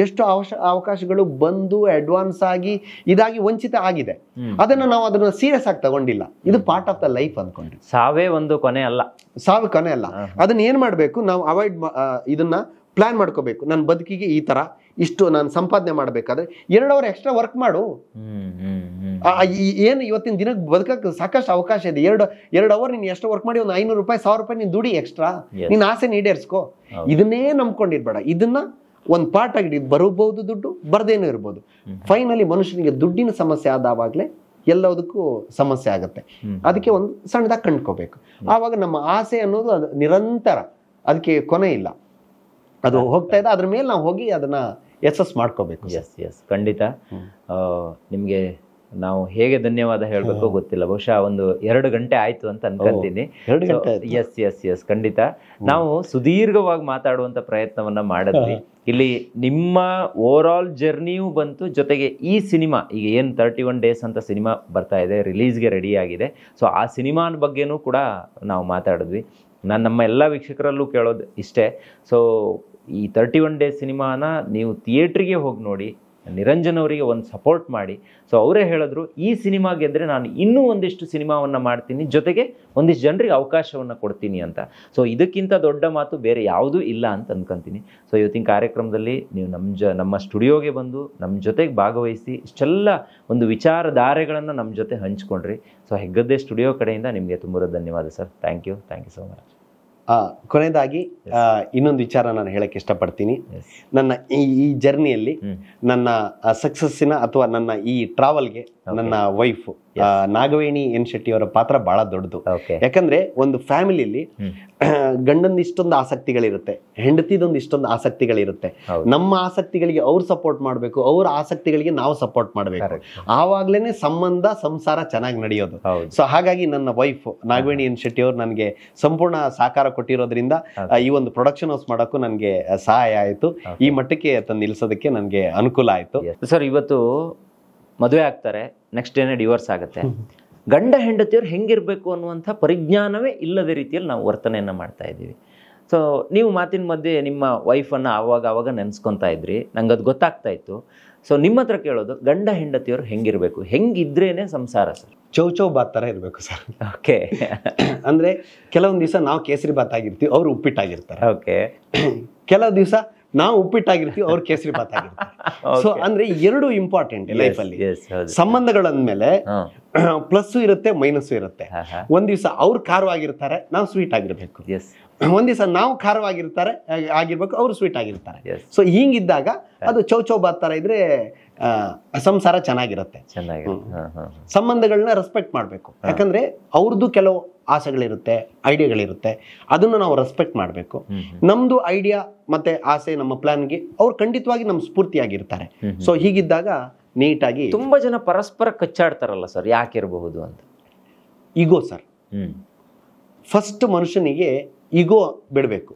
ಎಷ್ಟು ಅವಕಾಶಗಳು ಬಂದು ಅಡ್ವಾನ್ಸ್ ಆಗಿ ಇದಾಗಿ ವಂಚಿತ ಆಗಿದೆ. ಅದನ್ನ ಸೀರಿಯಸ್ ಆಗಿ ತಗೊಂಡಿಲ್ಲ. ಇದು ಪಾರ್ಟ್ ಆಫ್ ದ ಲೈಫ್ ಅನ್ಕೊಂಡ್ರಿ. ಸಾವೇ ಒಂದು ಕೊನೆ ಅಲ್ಲ, ಸಾವು ಕೊನೆ ಅಲ್ಲ. ಅದನ್ನ ಏನ್ ಮಾಡ್ಬೇಕು ನಾವು ಅವಾಯ್ಡ್, ಇದನ್ನ ಪ್ಲಾನ್ ಮಾಡ್ಕೋಬೇಕು. ನನ್ನ ಬದುಕಿಗೆ ಈ ತರ ಇಷ್ಟು ನಾನು ಸಂಪಾದನೆ ಮಾಡ್ಬೇಕಾದ್ರೆ 2 ಅವರ್ ಎಕ್ಸ್ಟ್ರಾ ವರ್ಕ್ ಮಾಡು. ಏನು ಇವತ್ತಿನ ದಿನಕ್ಕೆ ಬದುಕಕ್ಕೆ ಸಾಕಷ್ಟು ಅವಕಾಶ ಇದೆ. 2 ಅವರ್ ನೀನು ಎಷ್ಟು ವರ್ಕ್ ಮಾಡಿ ಒಂದು 500 ರೂಪಾಯಿ 1000 ರೂಪಾಯಿ ನೀನು ದುಡಿ ಎಕ್ಸ್ಟ್ರಾ, ನಿನ್ನ ಆಸೆ ಈಡೇರಿಸ್ಕೋ. ಇದನ್ನೇ ನಂಬ್ಕೊಂಡಿರ್ಬೇಡ. ಇದನ್ನ ಒಂದು ಪಾರ್ಟ್ ಆಗಿ ಬರಬಹುದು, ದುಡ್ಡು ಬರ್ದೇನೂ ಇರ್ಬೋದು. ಫೈನಲಿ ಮನುಷ್ಯನಿಗೆ ದುಡ್ಡಿನ ಸಮಸ್ಯೆ ಆದಾವಾಗ್ಲೇ ಎಲ್ಲದಕ್ಕೂ ಸಮಸ್ಯೆ ಆಗುತ್ತೆ. ಅದಕ್ಕೆ ಒಂದು ಸಣ್ಣದಾಗಿ ಕಂಡ್ಕೋಬೇಕು. ಆವಾಗ ನಮ್ಮ ಆಸೆ ಅನ್ನೋದು ಅದು ನಿರಂತರ, ಅದಕ್ಕೆ ಕೊನೆ ಇಲ್ಲ. ಅದು ಹೋಗ್ತಾ ಇದೆ, ಅದ್ರ ಮೇಲೆ ನಾವು ಹೋಗಿ ಅದನ್ನ ಯಶಸ್ ಮಾಡ್ಕೋಬೇಕು. ಎಸ್ ಖಂಡಿತ. ನಿಮ್ಗೆ ನಾವು ಹೇಗೆ ಧನ್ಯವಾದ ಹೇಳ್ಬೇಕು ಗೊತ್ತಿಲ್ಲ. ಬಹುಶಃ ಒಂದು 2 ಗಂಟೆ ಆಯ್ತು ಅಂತ ಅನ್ಕೊಂತೀನಿ. ಎಸ್ ಖಂಡಿತ. ನಾವು ಸುದೀರ್ಘವಾಗಿ ಮಾತಾಡುವಂತ ಪ್ರಯತ್ನವನ್ನ ಮಾಡಿದ್ವಿ. ಇಲ್ಲಿ ನಿಮ್ಮ ಓವರ್ ಆಲ್ ಜರ್ನಿಯೂ ಬಂತು, ಜೊತೆಗೆ ಈ ಸಿನಿಮಾ ಈಗ ಏನು 31 ಡೇಸ್ ಅಂತ ಸಿನಿಮಾ ಬರ್ತಾ ಇದೆ, ರಿಲೀಸ್ಗೆ ರೆಡಿ ಆಗಿದೆ. ಸೊ ಆ ಸಿನಿಮಾನ ಬಗ್ಗೆನೂ ಕೂಡ ನಾವು ಮಾತಾಡಿದ್ವಿ. ನಮ್ಮ ಎಲ್ಲ ವೀಕ್ಷಕರಲ್ಲೂ ಕೇಳೋದು ಇಷ್ಟೇ. ಸೊ ಈ 31 ಡೇಸ್ ಸಿನಿಮಾನ ನೀವು ಥಿಯೇಟ್ರಿಗೆ ಹೋಗಿ ನೋಡಿ, ನಿರಂಜನ್ ಅವರಿಗೆ ಒಂದು ಸಪೋರ್ಟ್ ಮಾಡಿ. ಸೊ ಅವರೇ ಹೇಳಿದ್ರು, ಈ ಸಿನಿಮಾ ಗೆದ್ದರೆ ನಾನು ಇನ್ನೂ ಒಂದಿಷ್ಟು ಸಿನಿಮಾವನ್ನು ಮಾಡ್ತೀನಿ, ಜೊತೆಗೆ ಒಂದಿಷ್ಟು ಜನರಿಗೆ ಅವಕಾಶವನ್ನು ಕೊಡ್ತೀನಿ ಅಂತ. ಸೊ ಇದಕ್ಕಿಂತ ದೊಡ್ಡ ಮಾತು ಬೇರೆ ಯಾವುದೂ ಇಲ್ಲ ಅಂತ ಅನ್ಕೊಂತೀನಿ. ಸೊ ಇವತ್ತಿನ ಕಾರ್ಯಕ್ರಮದಲ್ಲಿ ನೀವು ನಮ್ಮ ಸ್ಟುಡಿಯೋಗೆ ಬಂದು ನಮ್ಮ ಜೊತೆಗೆ ಭಾಗವಹಿಸಿ ಇಷ್ಟೆಲ್ಲ ಒಂದು ವಿಚಾರಧಾರೆಗಳನ್ನು ನಮ್ಮ ಜೊತೆ ಹಂಚ್ಕೊಂಡ್ರಿ. ಸೊ ಹೆಗ್ಗದ್ದೆ ಸ್ಟುಡಿಯೋ ಕಡೆಯಿಂದ ನಿಮಗೆ ತುಂಬ ಧನ್ಯವಾದ sir. Thank you so much. ಕೊನೆಯದಾಗಿ ಇನ್ನೊಂದು ವಿಚಾರ ನಾನು ಹೇಳಕ್ಕೆ ಇಷ್ಟಪಡ್ತೀನಿ. ನನ್ನ ಈ ಜರ್ನಿಯಲ್ಲಿ ನನ್ನ ಸಕ್ಸಸ್ಸಿನ ಅಥವಾ ನನ್ನ ಈ ಟ್ರಾವೆಲ್ಗೆ ನನ್ನ ವೈಫ್ ನಾಗವೇಣಿ ಎನ್ ಶೆಟ್ಟಿ ಅವರ ಪಾತ್ರ ಬಹಳ ದೊಡ್ಡದು. ಯಾಕಂದ್ರೆ ಒಂದು ಫ್ಯಾಮಿಲಿಯಲ್ಲಿ ಗಂಡಂದು ಇಷ್ಟೊಂದು ಆಸಕ್ತಿಗಳಿರುತ್ತೆ, ಹೆಂಡತಿದೊಂದು ಇಷ್ಟೊಂದು ಆಸಕ್ತಿಗಳಿರುತ್ತೆ. ನಮ್ಮ ಆಸಕ್ತಿಗಳಿಗೆ ಅವ್ರು ಸಪೋರ್ಟ್ ಮಾಡಬೇಕು, ಅವ್ರ ಆಸಕ್ತಿಗಳಿಗೆ ನಾವು ಸಪೋರ್ಟ್ ಮಾಡಬೇಕು. ಆವಾಗ್ಲೇನೆ ಸಂಬಂಧ ಸಂಸಾರ ಚೆನ್ನಾಗಿ ನಡೆಯೋದು. ಸೊ ಹಾಗಾಗಿ ನನ್ನ ವೈಫ್ ನಾಗವೇಣಿ ಎನ್ ಶೆಟ್ಟಿ ಅವರು ನನಗೆ ಸಂಪೂರ್ಣ ಸಹಕಾರ ಕೊಟ್ಟಿರೋದ್ರಿಂದ ಈ ಒಂದು ಪ್ರೊಡಕ್ಷನ್ ಹೌಸ್ ಮಾಡೋಕ್ಕೂ ನನಗೆ ಸಹಾಯ ಆಯಿತು. ಈ ಮಟ್ಟಕ್ಕೆ ತಂದು ನಿಲ್ಸೋದಕ್ಕೆ ನನಗೆ ಅನುಕೂಲ ಆಯಿತು. ಸರ್, ಇವತ್ತು ಮದುವೆ ಆಗ್ತಾರೆ, ನೆಕ್ಸ್ಟ್ ಡೇನೇ ಡಿವೋರ್ಸ್ ಆಗುತ್ತೆ. ಗಂಡ ಹೆಂಡತಿಯವ್ರು ಹೆಂಗಿರ್ಬೇಕು ಅನ್ನುವಂಥ ಪರಿಜ್ಞಾನವೇ ಇಲ್ಲದ ರೀತಿಯಲ್ಲಿ ನಾವು ವರ್ತನೆಯನ್ನು ಮಾಡ್ತಾ ಇದ್ದೀವಿ. ಸೊ ನೀವು ಮಾತಿನ ಮಧ್ಯೆ ನಿಮ್ಮ ವೈಫನ್ನು ಆವಾಗ ನೆನೆಸ್ಕೊತಾ ಇದ್ರಿ, ನಂಗೆ ಅದು ಗೊತ್ತಾಗ್ತಾ ಇತ್ತು. ಸೊ ನಿಮ್ಮ ಹತ್ರ ಕೇಳೋದು, ಗಂಡ ಹೆಂಡತಿಯವ್ರು ಹೆಂಗಿರ್ಬೇಕು, ಹೆಂಗಿದ್ರೇನೆ ಸಂಸಾರ ಸರ್? ಚೌಚೌ ಬಾತ್ ತರ ಇರ್ಬೇಕು ಸರ್. ಓಕೆ. ಅಂದ್ರೆ ಕೆಲವೊಂದು ದಿವಸ ನಾವು ಕೇಸರಿ ಬಾತ್ ಆಗಿರ್ತೀವಿ, ಅವ್ರು ಉಪ್ಪಿಟ್ಟಾಗಿರ್ತಾರೆ. ಓಕೆ. ಕೆಲವು ದಿವಸ ನಾವು ಉಪ್ಪಿಟ್ಟಾಗಿರ್ತೀವಿ, ಅವ್ರು ಕೇಸರಿ ಬಾತ್ ಆಗಿರ್ತಾರೆ. ಸೊ ಅಂದ್ರೆ ಎರಡು ಇಂಪಾರ್ಟೆಂಟ್ ಲೈಫಲ್ಲಿ. ಸಂಬಂಧಗಳಂದ್ಮೇಲೆ ಪ್ಲಸ್ ಇರುತ್ತೆ, ಮೈನಸ್ ಇರುತ್ತೆ. ಒಂದ್ ದಿವಸ ಅವ್ರು ಖಾರವಾಗಿರ್ತಾರೆ, ನಾವು ಸ್ವೀಟ್ ಆಗಿರ್ಬೇಕು. ಒಂದ್ ದಿವಸ ನಾವು ಆಗಿರ್ಬೇಕು, ಅವ್ರು ಸ್ವೀಟ್ ಆಗಿರ್ತಾರೆ. ಸೊ ಹಿಂಗಿದ್ದಾಗ ಅದು ಚೌಚೌ ಬಾತ್ ತರ ಇದ್ರೆ ಸಂಸಾರ ಚೆನ್ನಾಗಿರುತ್ತೆ. ಸಂಬಂಧಗಳನ್ನ ರೆಸ್ಪೆಕ್ಟ್ ಮಾಡ್ಬೇಕು. ಯಾಕಂದ್ರೆ ಅವ್ರದ್ದು ಕೆಲವು ಆಸೆಗಳಿರುತ್ತೆ, ಐಡಿಯಾಗಳಿರುತ್ತೆ, ಅದನ್ನು ನಾವು ರೆಸ್ಪೆಕ್ಟ್ ಮಾಡಬೇಕು. ನಮ್ದು ಐಡಿಯಾ ಮತ್ತೆ ಆಸೆ, ನಮ್ಮ ಪ್ಲಾನ್ಗೆ ಅವ್ರು ಖಂಡಿತವಾಗಿ ನಮ್ ಸ್ಫೂರ್ತಿಯಾಗಿರ್ತಾರೆ. ಸೊ ಹೀಗಿದ್ದಾಗ ನೀಟಾಗಿ. ತುಂಬಾ ಜನ ಪರಸ್ಪರ ಕಚ್ಚಾಡ್ತಾರಲ್ಲ ಸರ್, ಯಾಕಿರಬಹುದು ಅಂತ? ಈಗೋ ಸರ್. ಫಸ್ಟ್ ಮನುಷ್ಯನಿಗೆ ಈಗೋ ಬಿಡ್ಬೇಕು,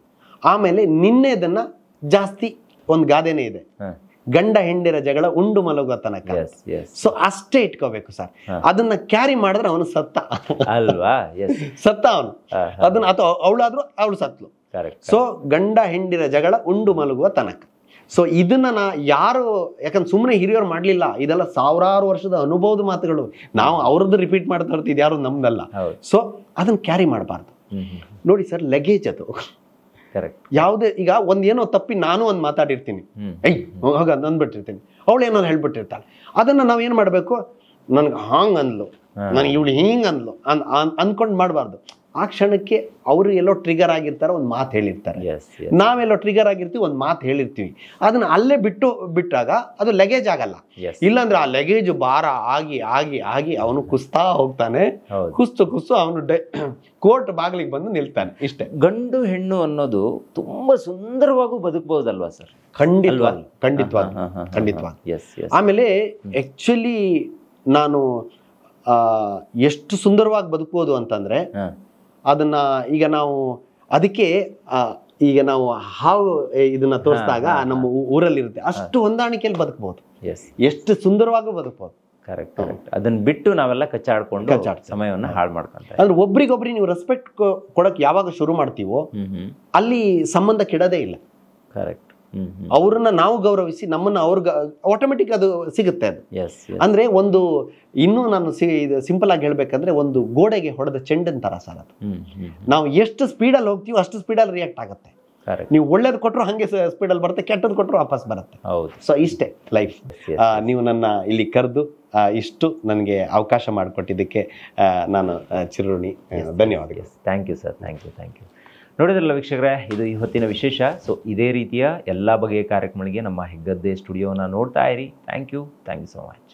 ಆಮೇಲೆ ನಿನ್ನೆದನ್ನ ಜಾಸ್ತಿ. ಒಂದು ಗಾದೆನೇ ಇದೆ, ಗಂಡ ಹೆಂಡಿರ ಜಗಳ ಉಂಡು ಮಲಗುವ ತನಕ. ಸೊ ಅಷ್ಟೇ ಇಟ್ಕೋಬೇಕು ಸರ್. ಅದನ್ನ ಕ್ಯಾರಿ ಮಾಡಿದ್ರೆ ಅವನು ಸತ್ತ ಅಲ್ವಾ? ಸತ್ತ ಅವನು. ಅದನ್ನ ಅಥವಾ ಅವಳಾದ್ರೂ ಅವಳು ಸತ್ಲು. ಸೊ ಗಂಡ ಹೆಂಡಿರ ಜಗಳ ಉಂಡು ಮಲಗುವ ತನಕ. ಸೊ ಇದನ್ನ ಯಾರು, ಯಾಕಂದ್ರೆ ಸುಮ್ಮನೆ ಹಿರಿಯರು ಮಾಡ್ಲಿಲ್ಲ, ಇದೆಲ್ಲ ಸಾವಿರಾರು ವರ್ಷದ ಅನುಭವದ ಮಾತುಗಳು. ನಾವು ಅವ್ರದ್ದು ರಿಪೀಟ್ ಮಾಡ್ತಾ ಇರ್ತೀವಿ, ಯಾರು ನಮ್ದಲ್ಲ. ಸೊ ಅದನ್ನ ಕ್ಯಾರಿ ಮಾಡಬಾರ್ದು. ನೋಡಿ ಸರ್, ಲಗೇಜ್ ಅದು ಯಾವುದೇ. ಈಗ ಒಂದೇನೋ ತಪ್ಪಿ ನಾನು ಒಂದ್ ಮಾತಾಡಿರ್ತೀನಿ, ಹೋಗ ಅಂದ್ಬಿಟ್ಟಿರ್ತೀನಿ, ಅವಳು ಏನೋ ಹೇಳ್ಬಿಟ್ಟಿರ್ತಾಳೆ. ಅದನ್ನ ನಾವ್ ಏನ್ ಮಾಡ್ಬೇಕು, ನನ್ಗೆ ಹಾಂಗ್ ಅಂದ್ಲು, ನನ್ಗೆ ಇವಳು ಹಿಂಗ್ ಅಂದ್ಲು ಅನ್ಕೊಂಡ್ ಮಾಡ್ಬಾರ್ದು. ಆ ಕ್ಷಣಕ್ಕೆ ಅವರು ಎಲ್ಲೋ ಟ್ರಿಗರ್ ಆಗಿರ್ತಾರೆ, ಒಂದು ಮಾತು ಹೇಳಿರ್ತಾರೆ, ನಾವೆಲ್ಲೋ ಟ್ರಿಗರ್ ಆಗಿರ್ತೀವಿ, ಒಂದು ಮಾತು ಹೇಳಿರ್ತೀವಿ. ಅದನ್ನ ಅಲ್ಲೇ ಬಿಟ್ಟಾಗ ಅದು ಲೆಗೇಜ್ ಆಗಲ್ಲ. ಇಲ್ಲಾಂದ್ರೆ ಆ ಲೆಗೇಜ್ ಭಾರ ಆಗಿ ಆಗಿ ಆಗಿ ಅವನು ಕುಸ್ತಾ ಹೋಗ್ತಾನೆ. ಕುಸ್ತು ಅವನು ಕೋರ್ಟ್ ಬಾಗಿಲಿಗೆ ಬಂದು ನಿಲ್ತಾನೆ. ಇಷ್ಟೇ. ಗಂಡು ಹೆಣ್ಣು ಅನ್ನೋದು ತುಂಬಾ ಸುಂದರವಾಗೂ ಬದುಕಬಹುದಲ್ವಾ ಸರ್? ಖಂಡಿತವಾಗಿ. ಆಮೇಲೆ ಆಕ್ಚುಲಿ ನಾನು ಎಷ್ಟು ಸುಂದರವಾಗಿ ಬದುಕಬಹುದು ಅಂತಂದ್ರೆ ಅದನ್ನ ಈಗ ನಾವು ಅದಕ್ಕೆ ಈಗ ನಾವು ಹಾವು ಇದನ್ನ ತೋರಿಸಿದಾಗ ನಮ್ಮ ಊರಲ್ಲಿರುತ್ತೆ, ಅಷ್ಟು ಹೊಂದಾಣಿಕೆಯಲ್ಲಿ ಬದುಕಬಹುದು, ಎಷ್ಟು ಸುಂದರವಾಗಿ ಬದುಕಬಹುದು. ಕರೆಕ್ಟ್. ಅದನ್ನ ಬಿಟ್ಟು ನಾವೆಲ್ಲ ಕಚ್ಚಾಡ್ಕೊಂಡು ಸಮಯವನ್ನು ಹಾಳು ಮಾಡ್ಕೊಂತ ಅಂದ್ರೆ ಒಬ್ರಿಗೊಬ್ರಿ ನೀವು ರೆಸ್ಪೆಕ್ಟ್ ಕೊಡಕ್ ಯಾವಾಗ ಶುರು ಮಾಡ್ತೀವೋ ಅಲ್ಲಿ ಸಂಬಂಧ ಕೆಡೋದೇ ಇಲ್ಲ. ಕರೆಕ್ಟ್. ಅವ್ರನ್ನ ನಾವು ಗೌರವಿಸಿ ನಮ್ಮನ್ನ ಅವ್ರಿಗೆ ಆಟೋಮೆಟಿಕ್ ಅದು ಸಿಗುತ್ತೆ. ಅದು ಅಂದ್ರೆ ಒಂದು ಇನ್ನೂ ನಾನು ಸಿಂಪಲ್ ಆಗಿ ಹೇಳ್ಬೇಕಂದ್ರೆ ಒಂದು ಗೋಡೆಗೆ ಹೊಡೆದ ಚೆಂಡನ್ ತರ ಸರ್ ಅದು. ನಾವು ಎಷ್ಟು ಸ್ಪೀಡಲ್ಲಿ ಹೋಗ್ತೀವೋ ಅಷ್ಟು ಸ್ಪೀಡಲ್ಲಿ ರಿಯಾಕ್ಟ್ ಆಗುತ್ತೆ. ನೀವು ಒಳ್ಳೇದು ಕೊಟ್ಟರು ಹಂಗೆ ಸ್ಪೀಡಲ್ಲಿ ಬರುತ್ತೆ, ಕೆಟ್ಟದ್ದು ಕೊಟ್ಟರು ವಾಪಸ್ ಬರುತ್ತೆ. ಸೊ ಇಷ್ಟೇ ಲೈಫ್. ನೀವು ನನ್ನ ಇಲ್ಲಿ ಕರೆದು ಇಷ್ಟು ನನಗೆ ಅವಕಾಶ ಮಾಡಿಕೊಟ್ಟಿದ್ದಕ್ಕೆ ನಾನು ಚಿರುಣಿ. ಧನ್ಯವಾದಗಳು. Thank you sir. Thank you. ನೋಡಿದ್ರಲ್ಲ ವೀಕ್ಷಕರೇ, ಇದು ಇವತ್ತಿನ ವಿಶೇಷ. ಸೊ ಇದೇ ರೀತಿಯ ಎಲ್ಲ ಬಗೆಯ ಕಾರ್ಯಕ್ರಮಗಳಿಗೆ ನಮ್ಮ ಹೆಗ್ಗದ್ದೆ ಸ್ಟುಡಿಯೋನ ನೋಡ್ತಾ ಇರಿ. Thank you so much.